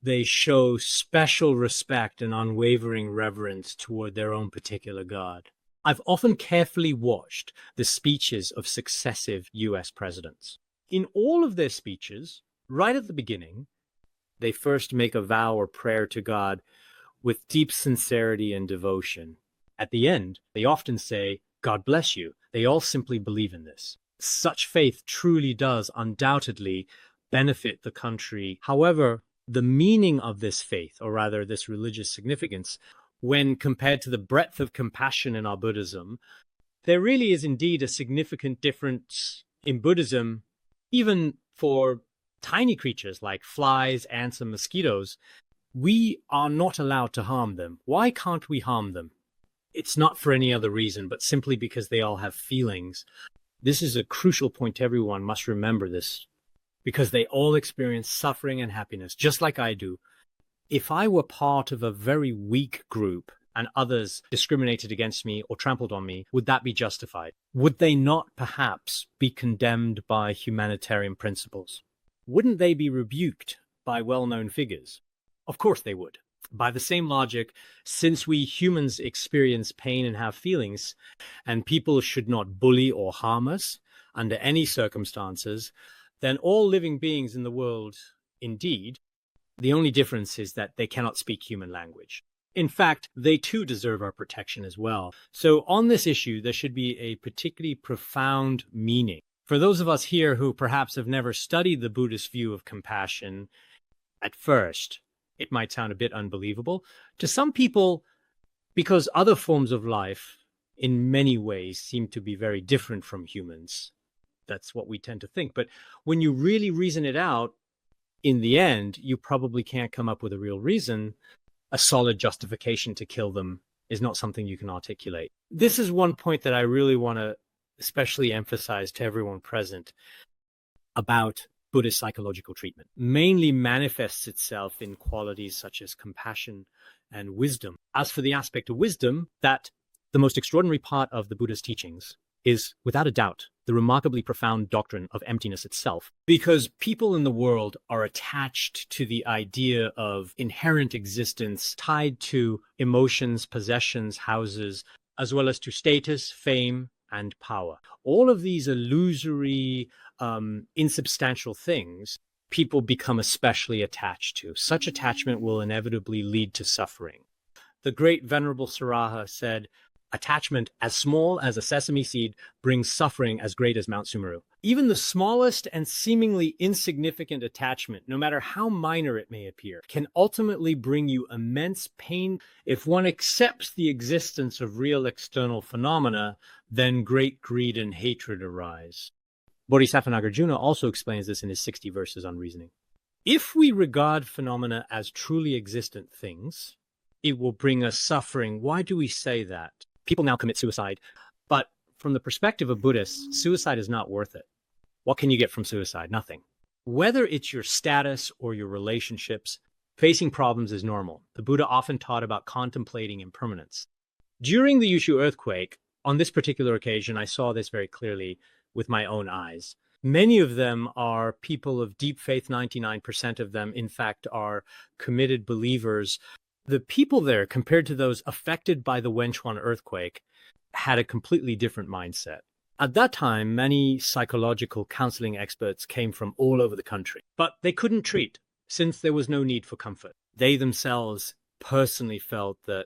they show special respect and unwavering reverence toward their own particular God. I've often carefully watched the speeches of successive US presidents. In all of their speeches, right at the beginning, they first make a vow or prayer to God with deep sincerity and devotion. At the end, they often say, "God bless you." They all simply believe in this. Such faith truly does undoubtedly benefit the country. However, the meaning of this faith, or rather this religious significance, when compared to the breadth of compassion in our Buddhism, there really is indeed a significant difference in Buddhism, even for tiny creatures like flies, ants, and mosquitoes. We are not allowed to harm them. Why can't we harm them? It's not for any other reason, but simply because they all have feelings. This is a crucial point. Everyone must remember this, because they all experience suffering and happiness, just like I do. If I were part of a very weak group and others discriminated against me or trampled on me, would that be justified? Would they not perhaps be condemned by humanitarian principles? Wouldn't they be rebuked by well-known figures? Of course they would. By the same logic, since we humans experience pain and have feelings, and people should not bully or harm us under any circumstances, then all living beings in the world, indeed, the only difference is that they cannot speak human language. In fact, they too deserve our protection as well. So on this issue, there should be a particularly profound meaning For those of us here who perhaps have never studied the Buddhist view of compassion, at first, it might sound a bit unbelievable. To some people, because other forms of life in many ways seem to be very different from humans. That's what we tend to think. But when you really reason it out, in the end, you probably can't come up with a real reason. A solid justification to kill them is not something you can articulate. This is one point that I really want to especially emphasize to everyone present about Buddhist psychological treatment. Mainly manifests itself in qualities such as compassion and wisdom. As for the aspect of wisdom, that the most extraordinary part of the Buddha's teachings is, without a doubt, the remarkably profound doctrine of emptiness itself. Because people in the world are attached to the idea of inherent existence tied to emotions, possessions, houses, as well as to status, fame, and power. All of these illusory, insubstantial things, people become especially attached to. Such attachment will inevitably lead to suffering. The great Venerable Saraha said, attachment as small as a sesame seed brings suffering as great as Mount Sumeru. Even the smallest and seemingly insignificant attachment, no matter how minor it may appear, can ultimately bring you immense pain. If one accepts the existence of real external phenomena, then great greed and hatred arise. Bodhisattva Nagarjuna also explains this in his 60 verses on reasoning. If we regard phenomena as truly existent things, it will bring us suffering. Why do we say that? People now commit suicide, but from the perspective of Buddhists, suicide is not worth it. What can you get from suicide? Nothing. Whether it's your status or your relationships, facing problems is normal. The Buddha often taught about contemplating impermanence. During the Yushu earthquake, on this particular occasion, I saw this very clearly with my own eyes. Many of them are people of deep faith. 99% of them, in fact, are committed believers. The people there, compared to those affected by the Wenchuan earthquake, had a completely different mindset. At that time, many psychological counseling experts came from all over the country, but they couldn't treat since there was no need for comfort. They themselves personally felt that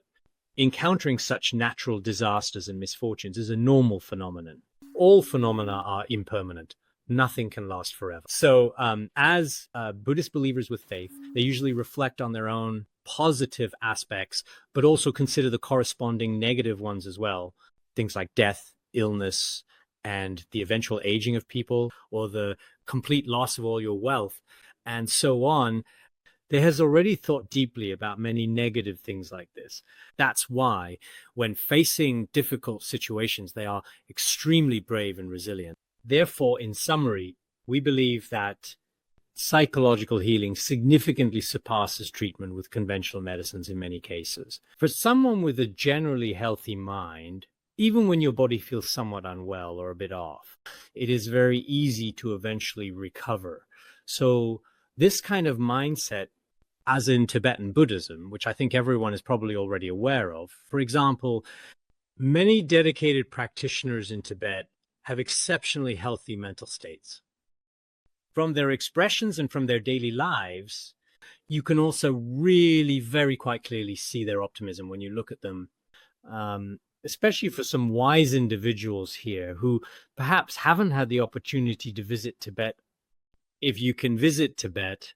encountering such natural disasters and misfortunes is a normal phenomenon. All phenomena are impermanent. Nothing can last forever. So as Buddhist believers with faith, they usually reflect on their own positive aspects, but also consider the corresponding negative ones as well. Things like death, illness, and the eventual aging of people, or the complete loss of all your wealth, and so on. They has already thought deeply about many negative things like this. That's why, when facing difficult situations, they are extremely brave and resilient. Therefore, in summary, we believe that psychological healing significantly surpasses treatment with conventional medicines in many cases. For someone with a generally healthy mind, even when your body feels somewhat unwell or a bit off, it is very easy to eventually recover. So this kind of mindset, as in Tibetan Buddhism, which I think everyone is probably already aware of, for example, many dedicated practitioners in Tibet have exceptionally healthy mental states. From their expressions and from their daily lives, you can also really very quite clearly see their optimism when you look at them, especially for some wise individuals here who perhaps haven't had the opportunity to visit Tibet. If you can visit Tibet,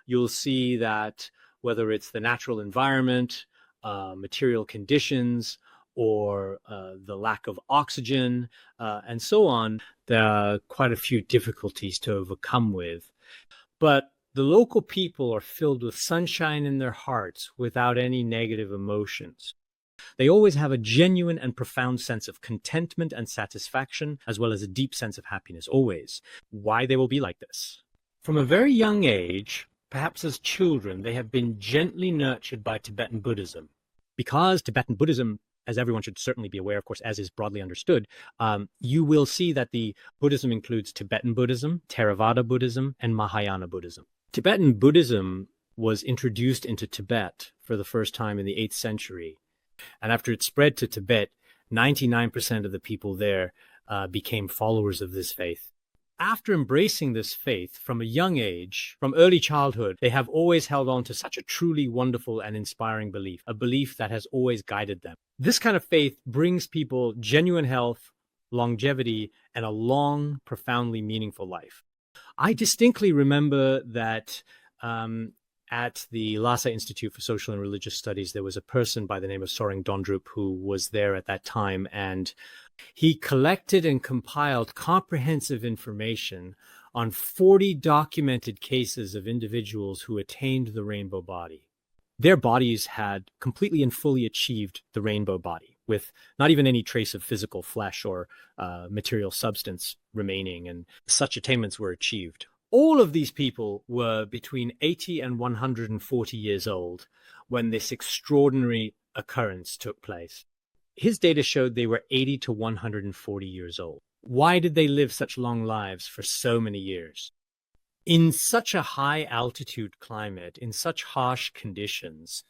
you'll see that whether it's the natural environment, material conditions, or the lack of oxygen, and so on, there are quite a few difficulties to overcome with. But the local people are filled with sunshine in their hearts without any negative emotions. They always have a genuine and profound sense of contentment and satisfaction, as well as a deep sense of happiness, always. Why they will be like this? From a very young age, perhaps as children, they have been gently nurtured by Tibetan Buddhism. Because Tibetan Buddhism, as everyone should certainly be aware, of course, as is broadly understood, you will see that the Buddhism includes Tibetan Buddhism, Theravada Buddhism, and Mahayana Buddhism. Tibetan Buddhism was introduced into Tibet for the first time in the 8th century. And after it spread to Tibet, 99% of the people there became followers of this faith. After embracing this faith from a young age, from early childhood, they have always held on to such a truly wonderful and inspiring belief, a belief that has always guided them. This kind of faith brings people genuine health, longevity, and a long, profoundly meaningful life. I distinctly remember that at the Lhasa Institute for Social and Religious Studies, there was a person by the name of Soreng Dondrup who was there at that time, and he collected and compiled comprehensive information on 40 documented cases of individuals who attained the rainbow body. Their bodies had completely and fully achieved the rainbow body, with not even any trace of physical flesh or material substance remaining, and such attainments were achieved. All of these people were between 80 and 140 years old when this extraordinary occurrence took place. His data showed they were 80 to 140 years old. Why did they live such long lives for so many years? In such a high altitude climate, in such harsh conditions,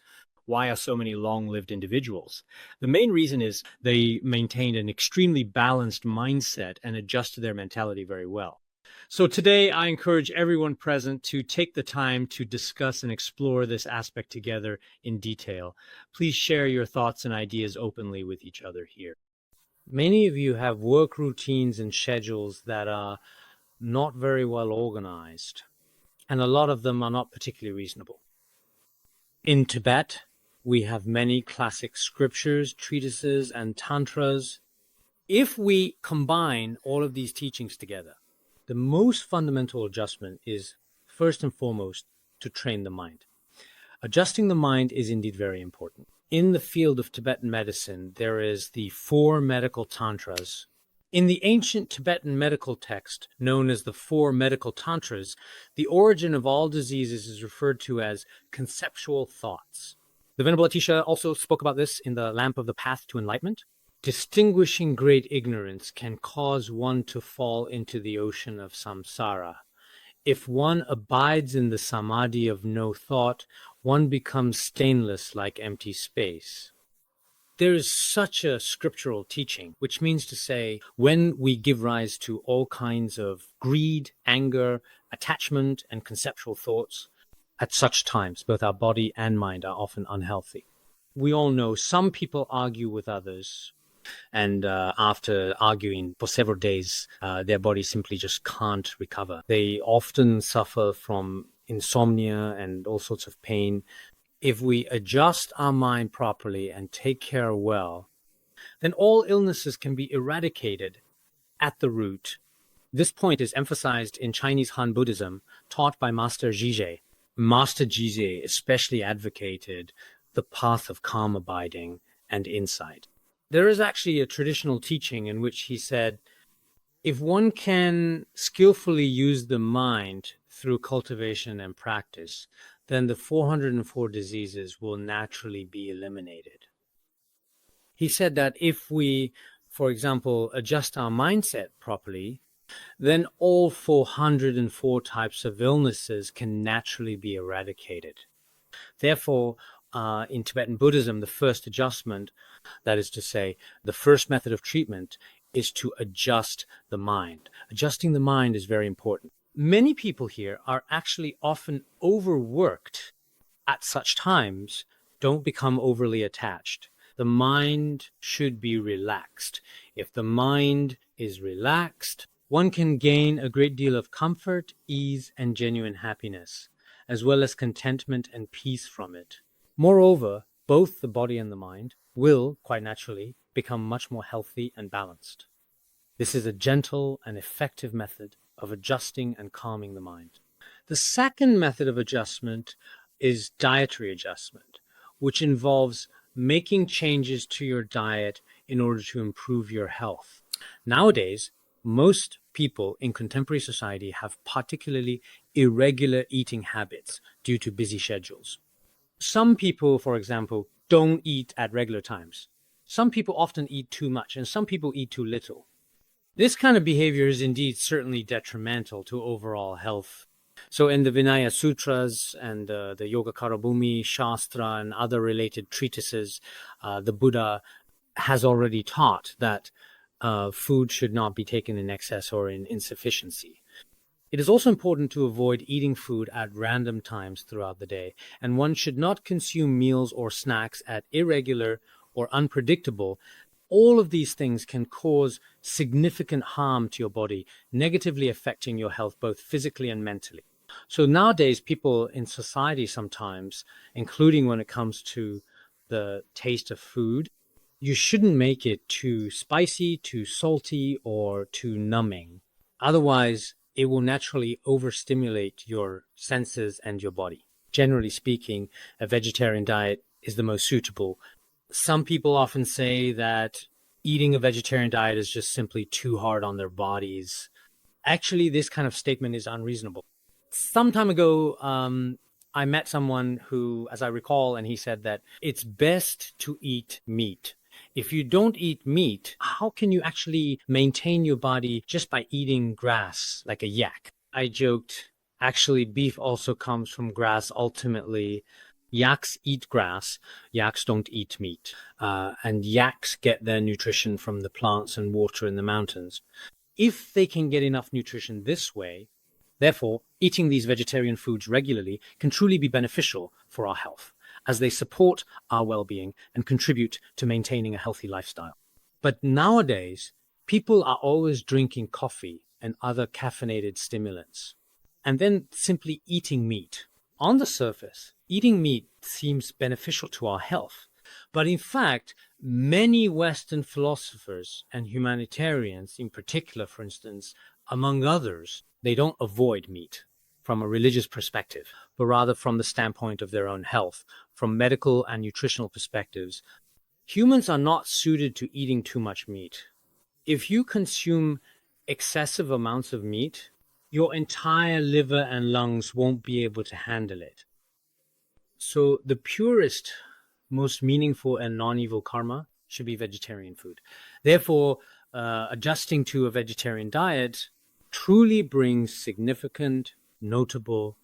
why are so many long-lived individuals? The main reason is they maintained an extremely balanced mindset and adjusted their mentality very well. So today, I encourage everyone present to take the time to discuss and explore this aspect together in detail. Please share your thoughts and ideas openly with each other here. Many of you have work routines and schedules that are not very well organized, and a lot of them are not particularly reasonable. In Tibet, we have many classic scriptures, treatises, and tantras. If we combine all of these teachings together, the most fundamental adjustment is, first and foremost, to train the mind. Adjusting the mind is indeed very important. In the field of Tibetan medicine, there is the 4 medical tantras. In the ancient Tibetan medical text, known as the 4 medical tantras, the origin of all diseases is referred to as conceptual thoughts. The Venerable Atisha also spoke about this in the Lamp of the Path to Enlightenment. Distinguishing great ignorance can cause one to fall into the ocean of samsara. If one abides in the samadhi of no thought, one becomes stainless like empty space. There is such a scriptural teaching, which means to say, when we give rise to all kinds of greed, anger, attachment, and conceptual thoughts, at such times, both our body and mind are often unhealthy. We all know some people argue with others, and after arguing for several days, their body simply just can't recover. They often suffer from insomnia and all sorts of pain. If we adjust our mind properly and take care well, then all illnesses can be eradicated at the root. This point is emphasized in Chinese Han Buddhism taught by Master Jigme. Master Jigme especially advocated the path of calm abiding and insight. There is actually a traditional teaching in which he said, if one can skillfully use the mind through cultivation and practice, then the 404 diseases will naturally be eliminated. He said that if we, for example, adjust our mindset properly, then all 404 types of illnesses can naturally be eradicated. Therefore, in Tibetan Buddhism, the first adjustment, that is to say, the first method of treatment, is to adjust the mind. Adjusting the mind is very important. Many people here are actually often overworked at such times. Don't become overly attached. The mind should be relaxed. If the mind is relaxed, one can gain a great deal of comfort, ease, and genuine happiness, as well as contentment and peace from it. Moreover, both the body and the mind will, quite naturally, become much more healthy and balanced. This is a gentle and effective method of adjusting and calming the mind. The second method of adjustment is dietary adjustment, which involves making changes to your diet in order to improve your health. Nowadays, most people in contemporary society have particularly irregular eating habits due to busy schedules. Some people, for example, don't eat at regular times. Some people often eat too much, and some people eat too little. This kind of behavior is indeed certainly detrimental to overall health. So in the Vinaya Sutras and the Yogacara Bhumi, Shastra, and other related treatises, the Buddha has already taught that food should not be taken in excess or in insufficiency. It is also important to avoid eating food at random times throughout the day, and one should not consume meals or snacks at irregular or unpredictable All of these things can cause significant harm to your body, negatively affecting your health both physically and mentally. So nowadays, people in society sometimes, including when it comes to the taste of food, you shouldn't make it too spicy, too salty, or too numbing. Otherwise, it will naturally overstimulate your senses and your body. Generally speaking, a vegetarian diet is the most suitable. Some people often say that eating a vegetarian diet is just simply too hard on their bodies. Actually, this kind of statement is unreasonable. Some time ago, I met someone who, as I recall, and he said that it's best to eat meat. If you don't eat meat, how can you actually maintain your body just by eating grass like a yak? I joked, actually, beef also comes from grass ultimately. Yaks eat grass, yaks don't eat meat. And yaks get their nutrition from the plants and water in the mountains. If they can get enough nutrition this way, therefore, eating these vegetarian foods regularly can truly be beneficial for our health, as they support our well-being and contribute to maintaining a healthy lifestyle. But nowadays, people are always drinking coffee and other caffeinated stimulants, and then simply eating meat. On the surface, eating meat seems beneficial to our health, but in fact, many Western philosophers and humanitarians in particular, for instance, among others, they don't avoid meat from a religious perspective, but rather from the standpoint of their own health, from medical and nutritional perspectives. Humans are not suited to eating too much meat. If you consume excessive amounts of meat, your entire liver and lungs won't be able to handle it. So the purest, most meaningful and non-evil karma should be vegetarian food. Therefore, adjusting to a vegetarian diet truly brings significant, notable,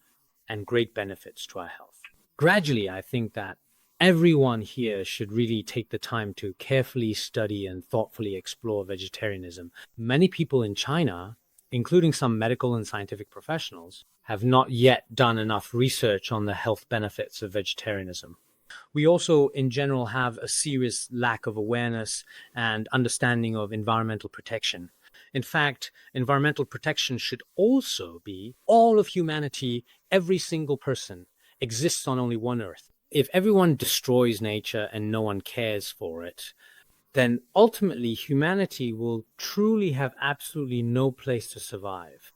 and great benefits to our health. Gradually, I think that everyone here should really take the time to carefully study and thoughtfully explore vegetarianism. Many people in China, including some medical and scientific professionals, have not yet done enough research on the health benefits of vegetarianism. We also, in general, have a serious lack of awareness and understanding of environmental protection. In fact, environmental protection should also be all of humanity. Every single person exists on only one earth. If everyone destroys nature and no one cares for it, then ultimately humanity will truly have absolutely no place to survive.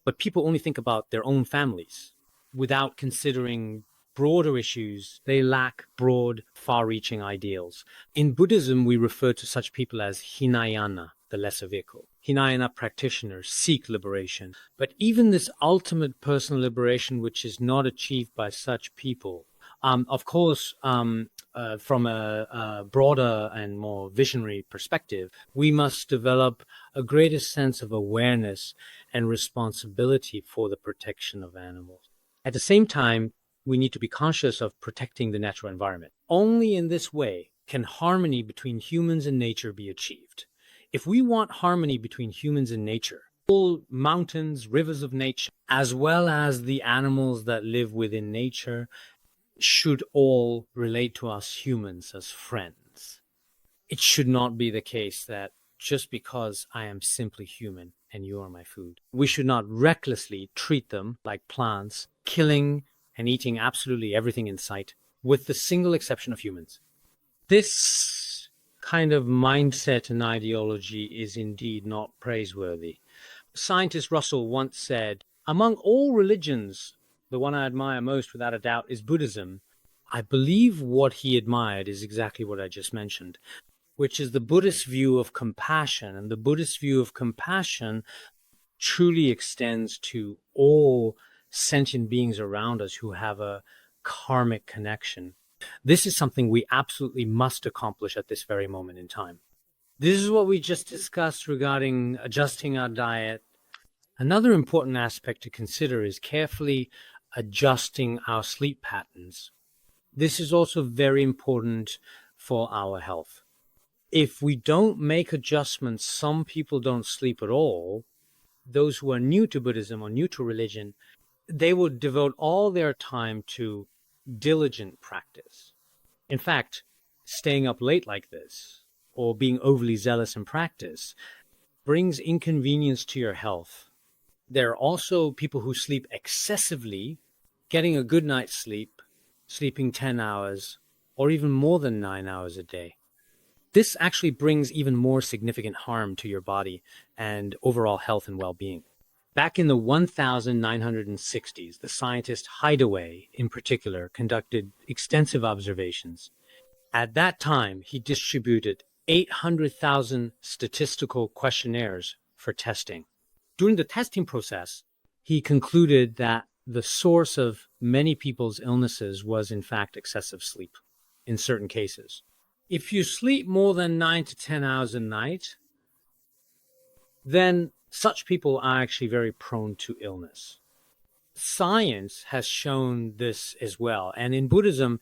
But people only think about their own families without considering broader issues. They lack broad, far-reaching ideals. In Buddhism, we refer to such people as Hinayana, the lesser vehicle. Hinayana practitioners seek liberation. But even this ultimate personal liberation, which is not achieved by such people, of course, from a broader and more visionary perspective, we must develop a greater sense of awareness and responsibility for the protection of animals. At the same time, we need to be conscious of protecting the natural environment. Only in this way can harmony between humans and nature be achieved. If we want harmony between humans and nature, all mountains, rivers of nature, as well as the animals that live within nature, should all relate to us humans as friends. It should not be the case that just because I am simply human and you are my food, we should not recklessly treat them like plants, killing and eating absolutely everything in sight, with the single exception of humans. This kind of mindset and ideology is indeed not praiseworthy. Scientist Russell once said, among all religions, the one I admire most without a doubt is Buddhism. I believe what he admired is exactly what I just mentioned, which is the Buddhist view of compassion. And the Buddhist view of compassion truly extends to all sentient beings around us who have a karmic connection. This is something we absolutely must accomplish at this very moment in time. This is what we just discussed regarding adjusting our diet. Another important aspect to consider is carefully adjusting our sleep patterns. This is also very important for our health. If we don't make adjustments, some people don't sleep at all. Those who are new to Buddhism or new to religion, they will devote all their time to diligent practice. In fact, staying up late like this or being overly zealous in practice brings inconvenience to your health. There are also people who sleep excessively, getting a good night's sleep, sleeping 10 hours, or even more than 9 hours a day. This actually brings even more significant harm to your body and overall health and well-being. Back in the 1960s, the scientist Hideaway, in particular, conducted extensive observations. At that time, he distributed 800,000 statistical questionnaires for testing. During the testing process, he concluded that the source of many people's illnesses was, in fact, excessive sleep in certain cases. If you sleep more than 9 to 10 hours a night, then such people are actually very prone to illness. Science has shown this as well. And in Buddhism,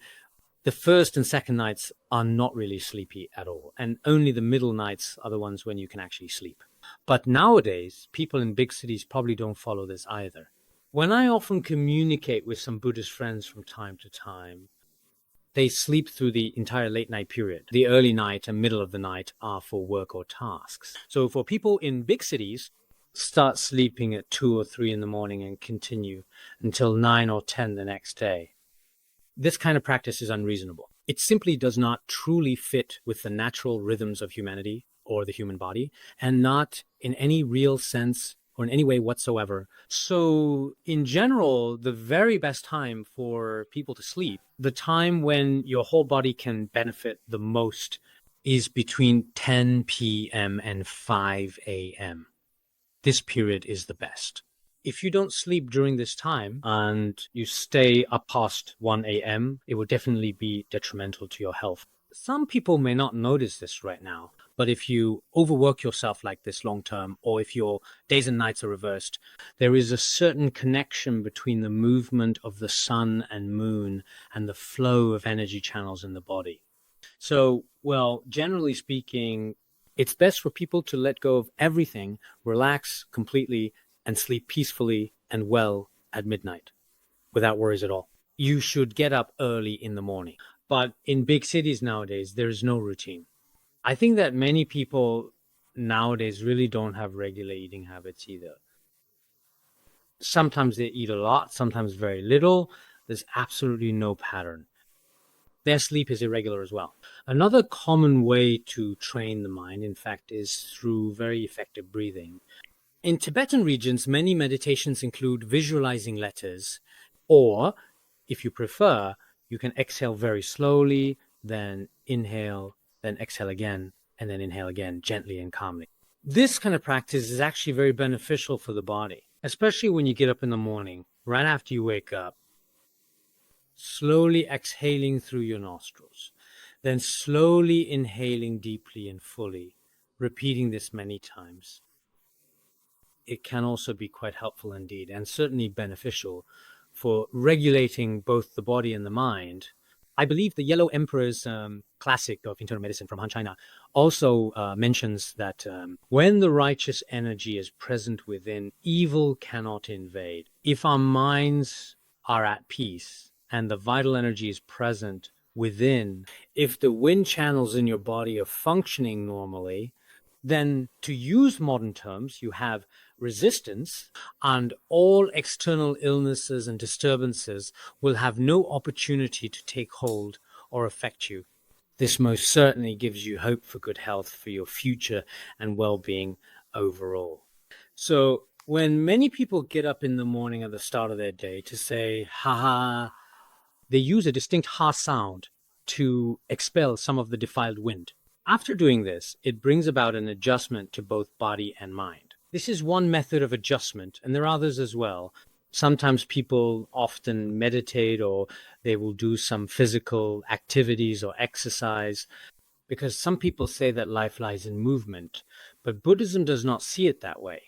the first and second nights are not really sleepy at all. And only the middle nights are the ones when you can actually sleep. But nowadays, people in big cities probably don't follow this either. When I often communicate with some Buddhist friends from time to time, they sleep through the entire late night period. The early night and middle of the night are for work or tasks. So for people in big cities, start sleeping at 2 or 3 in the morning and continue until 9 or 10 the next day. This kind of practice is unreasonable. It simply does not truly fit with the natural rhythms of humanity or the human body, and not in any real sense or in any way whatsoever. So in general, the very best time for people to sleep, the time when your whole body can benefit the most, is between 10 p.m. and 5 a.m. This period is the best. If you don't sleep during this time and you stay up past 1 a.m., it will definitely be detrimental to your health. Some people may not notice this right now, but if you overwork yourself like this long term, or if your days and nights are reversed, there is a certain connection between the movement of the sun and moon and the flow of energy channels in the body. So, well, generally speaking, it's best for people to let go of everything, relax completely, and sleep peacefully and well at midnight without worries at all. You should get up early in the morning. But in big cities nowadays, there is no routine. I think that many people nowadays really don't have regular eating habits either. Sometimes they eat a lot, sometimes very little. There's absolutely no pattern. Their sleep is irregular as well. Another common way to train the mind, in fact, is through very effective breathing. In Tibetan regions, many meditations include visualizing letters, or, if you prefer, you can exhale very slowly, then inhale, then exhale again, and then inhale again, gently and calmly. This kind of practice is actually very beneficial for the body, especially when you get up in the morning, right after you wake up. Slowly exhaling through your nostrils, then slowly inhaling deeply and fully, repeating this many times. It can also be quite helpful indeed, and certainly beneficial for regulating both the body and the mind. I believe the Yellow Emperor's classic of internal medicine from Han China also mentions that when the righteous energy is present within, evil cannot invade. If our minds are at peace, and the vital energy is present within, if the wind channels in your body are functioning normally, then to use modern terms, you have resistance, and all external illnesses and disturbances will have no opportunity to take hold or affect you. This most certainly gives you hope for good health for your future and well-being overall. So when many people get up in the morning at the start of their day to say, ha, they use a distinct ha sound to expel some of the defiled wind. After doing this, it brings about an adjustment to both body and mind. This is one method of adjustment, and there are others as well. Sometimes people often meditate, or they will do some physical activities or exercise, because some people say that life lies in movement, but Buddhism does not see it that way.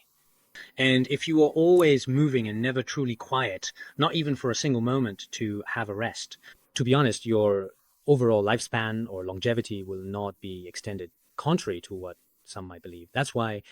And if you are always moving and never truly quiet, not even for a single moment to have a rest, to be honest, your overall lifespan or longevity will not be extended, contrary to what some might believe. That's why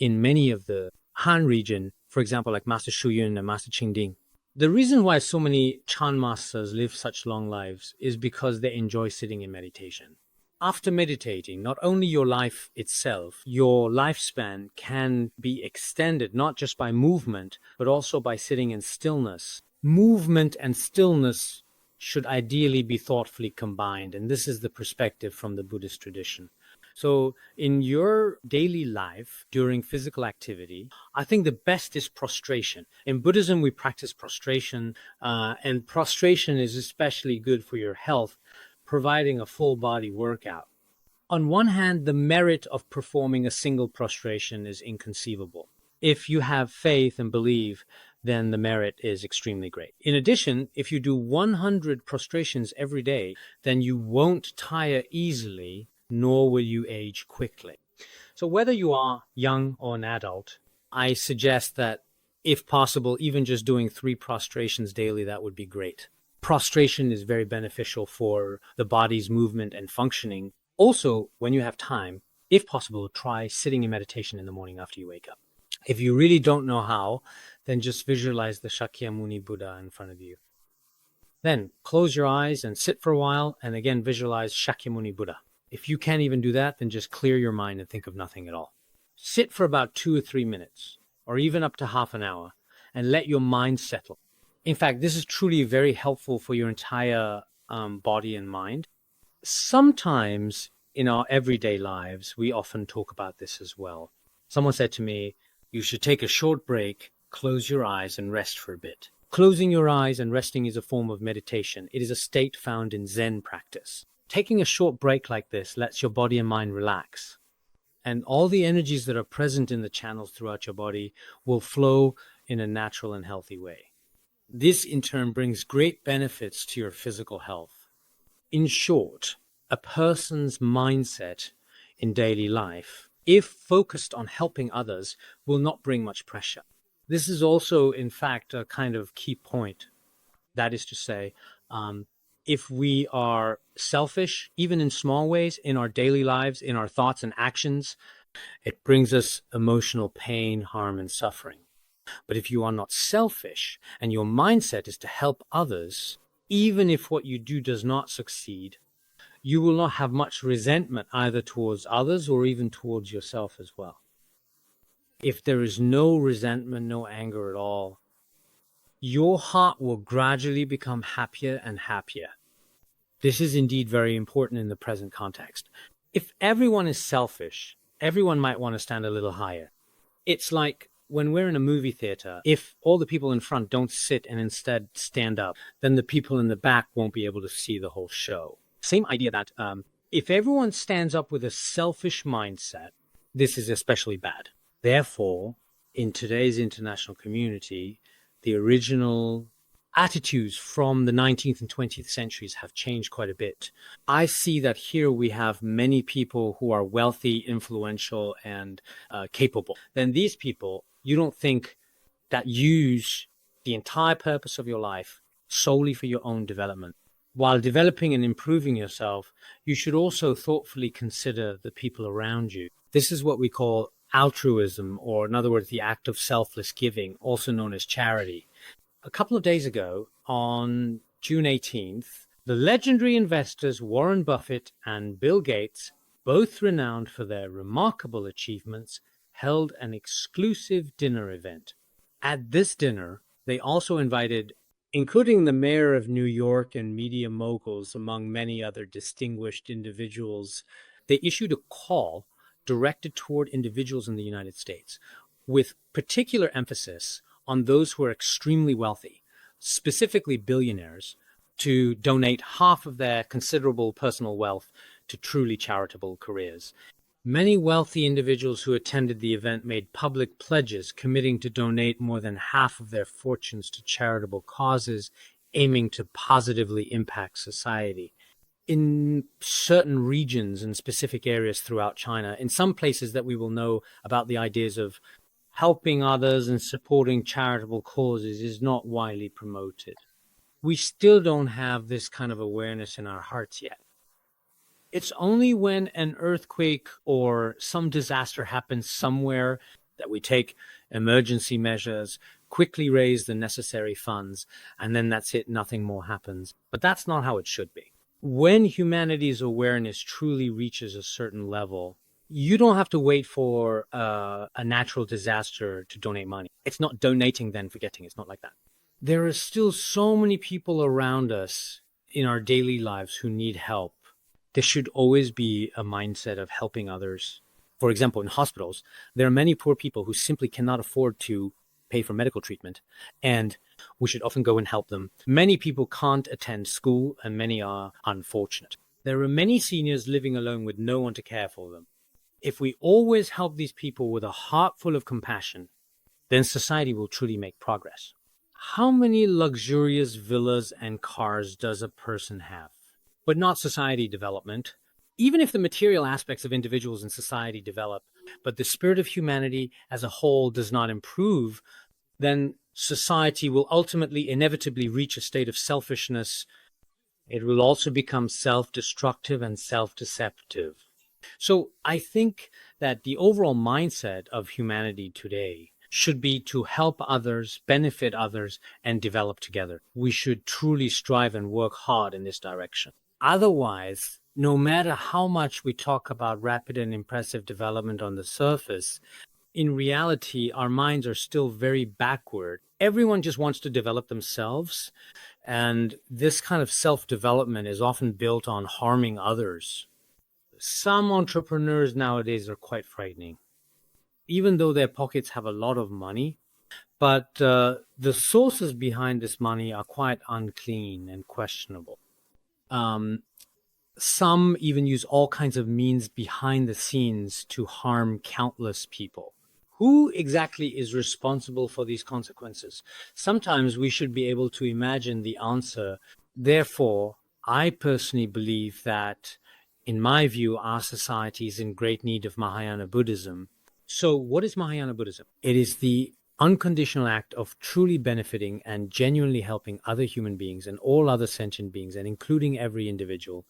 in many of the Han region, for example, like Master Shu Yun and Master Qingding, the reason why so many Chan masters live such long lives is because they enjoy sitting in meditation. After meditating, not only your life itself, your lifespan can be extended not just by movement, but also by sitting in stillness. Movement and stillness should ideally be thoughtfully combined, and this is the perspective from the Buddhist tradition. So in your daily life, during physical activity, I think the best is prostration. In Buddhism, we practice prostration, and prostration is especially good for your health, providing a full body workout. On one hand, the merit of performing a single prostration is inconceivable. If you have faith and believe, then the merit is extremely great. In addition, if you do 100 prostrations every day, then you won't tire easily, nor will you age quickly. So whether you are young or an adult, I suggest that if possible, even just doing 3 prostrations daily, that would be great. Prostration is very beneficial for the body's movement and functioning. Also, when you have time, if possible, try sitting in meditation in the morning after you wake up. If you really don't know how, then just visualize the Shakyamuni Buddha in front of you. Then close your eyes and sit for a while, and again visualize Shakyamuni Buddha. If you can't even do that, then just clear your mind and think of nothing at all. Sit for about 2 or 3 minutes, or even up to half an hour, and let your mind settle. In fact, this is truly very helpful for your entire body and mind. Sometimes in our everyday lives, we often talk about this as well. Someone said to me, you should take a short break, close your eyes, and rest for a bit. Closing your eyes and resting is a form of meditation. It is a state found in Zen practice. Taking a short break like this lets your body and mind relax, and all the energies that are present in the channels throughout your body will flow in a natural and healthy way. This in turn brings great benefits to your physical health. In short, a person's mindset in daily life, if focused on helping others, will not bring much pressure. This is also, in fact, a kind of key point. That is to say, if we are selfish, even in small ways, in our daily lives, in our thoughts and actions, it brings us emotional pain, harm, and suffering. But if you are not selfish and your mindset is to help others, even if what you do does not succeed, you will not have much resentment either towards others or even towards yourself as well. If there is no resentment, no anger at all, your heart will gradually become happier and happier. This is indeed very important in the present context. If everyone is selfish, everyone might want to stand a little higher. It's like when we're in a movie theater, if all the people in front don't sit and instead stand up, then the people in the back won't be able to see the whole show. Same idea that if everyone stands up with a selfish mindset, this is especially bad. Therefore, in today's international community, the original attitudes from the 19th and 20th centuries have changed quite a bit. I see that here we have many people who are wealthy, influential, and capable. Then these people, you don't think that use the entire purpose of your life solely for your own development. While developing and improving yourself, you should also thoughtfully consider the people around you. This is what we call altruism, or in other words, the act of selfless giving, also known as charity. A couple of days ago, on June 18th, the legendary investors Warren Buffett and Bill Gates, both renowned for their remarkable achievements, held an exclusive dinner event. At this dinner, they also invited, including the mayor of New York and media moguls, among many other distinguished individuals. They issued a call directed toward individuals in the United States, with particular emphasis on those who are extremely wealthy, specifically billionaires, to donate half of their considerable personal wealth to truly charitable careers. Many wealthy individuals who attended the event made public pledges committing to donate more than half of their fortunes to charitable causes aiming to positively impact society. In certain regions and specific areas throughout China, in some places that we will know about, the ideas of helping others and supporting charitable causes is not widely promoted. We still don't have this kind of awareness in our hearts yet. It's only when an earthquake or some disaster happens somewhere that we take emergency measures, quickly raise the necessary funds, and then that's it, nothing more happens. But that's not how it should be. when humanity's awareness truly reaches a certain level, you don't have to wait for a natural disaster to donate money. It's not donating then forgetting. It's not like that. There are still so many people around us in our daily lives who need help. There should always be a mindset of helping others. For example, in hospitals, there are many poor people who simply cannot afford to pay for medical treatment, and we should often go and help them. Many people can't attend school, and many are unfortunate. There are many seniors living alone with no one to care for them. If we always help these people with a heart full of compassion, then society will truly make progress. How many luxurious villas and cars does a person have? But not society development. Even if the material aspects of individuals in society develop, but the spirit of humanity as a whole does not improve, then society will ultimately inevitably reach a state of selfishness. It will also become self-destructive and self-deceptive. So I think that the overall mindset of humanity today should be to help others, benefit others, and develop together. We should truly strive and work hard in this direction. Otherwise, no matter how much we talk about rapid and impressive development on the surface, in reality, our minds are still very backward. Everyone just wants to develop themselves, and this kind of self-development is often built on harming others. Some entrepreneurs nowadays are quite frightening, even though their pockets have a lot of money, but the sources behind this money are quite unclean and questionable. Some even use all kinds of means behind the scenes to harm countless people. Who exactly is responsible for these consequences? Sometimes we should be able to imagine the answer. Therefore, I personally believe that, in my view, our society is in great need of Mahayana Buddhism. So what is Mahayana Buddhism? It is the unconditional act of truly benefiting and genuinely helping other human beings and all other sentient beings, and including every individual.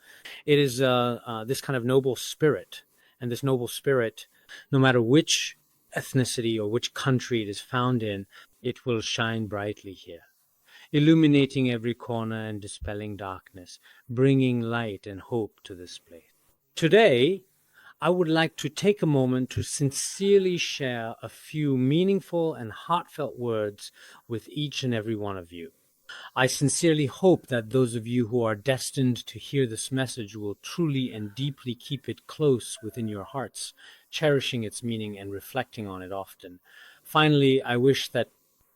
It is this kind of noble spirit, and this noble spirit, no matter which ethnicity or which country it is found in, it will shine brightly here, illuminating every corner and dispelling darkness, bringing light and hope to this place. Today, I would like to take a moment to sincerely share a few meaningful and heartfelt words with each and every one of you. I sincerely hope that those of you who are destined to hear this message will truly and deeply keep it close within your hearts, cherishing its meaning and reflecting on it often. Finally, I wish that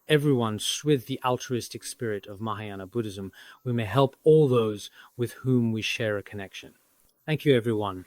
everyone, with the altruistic spirit of Mahayana Buddhism, we may help all those with whom we share a connection. Thank you, everyone.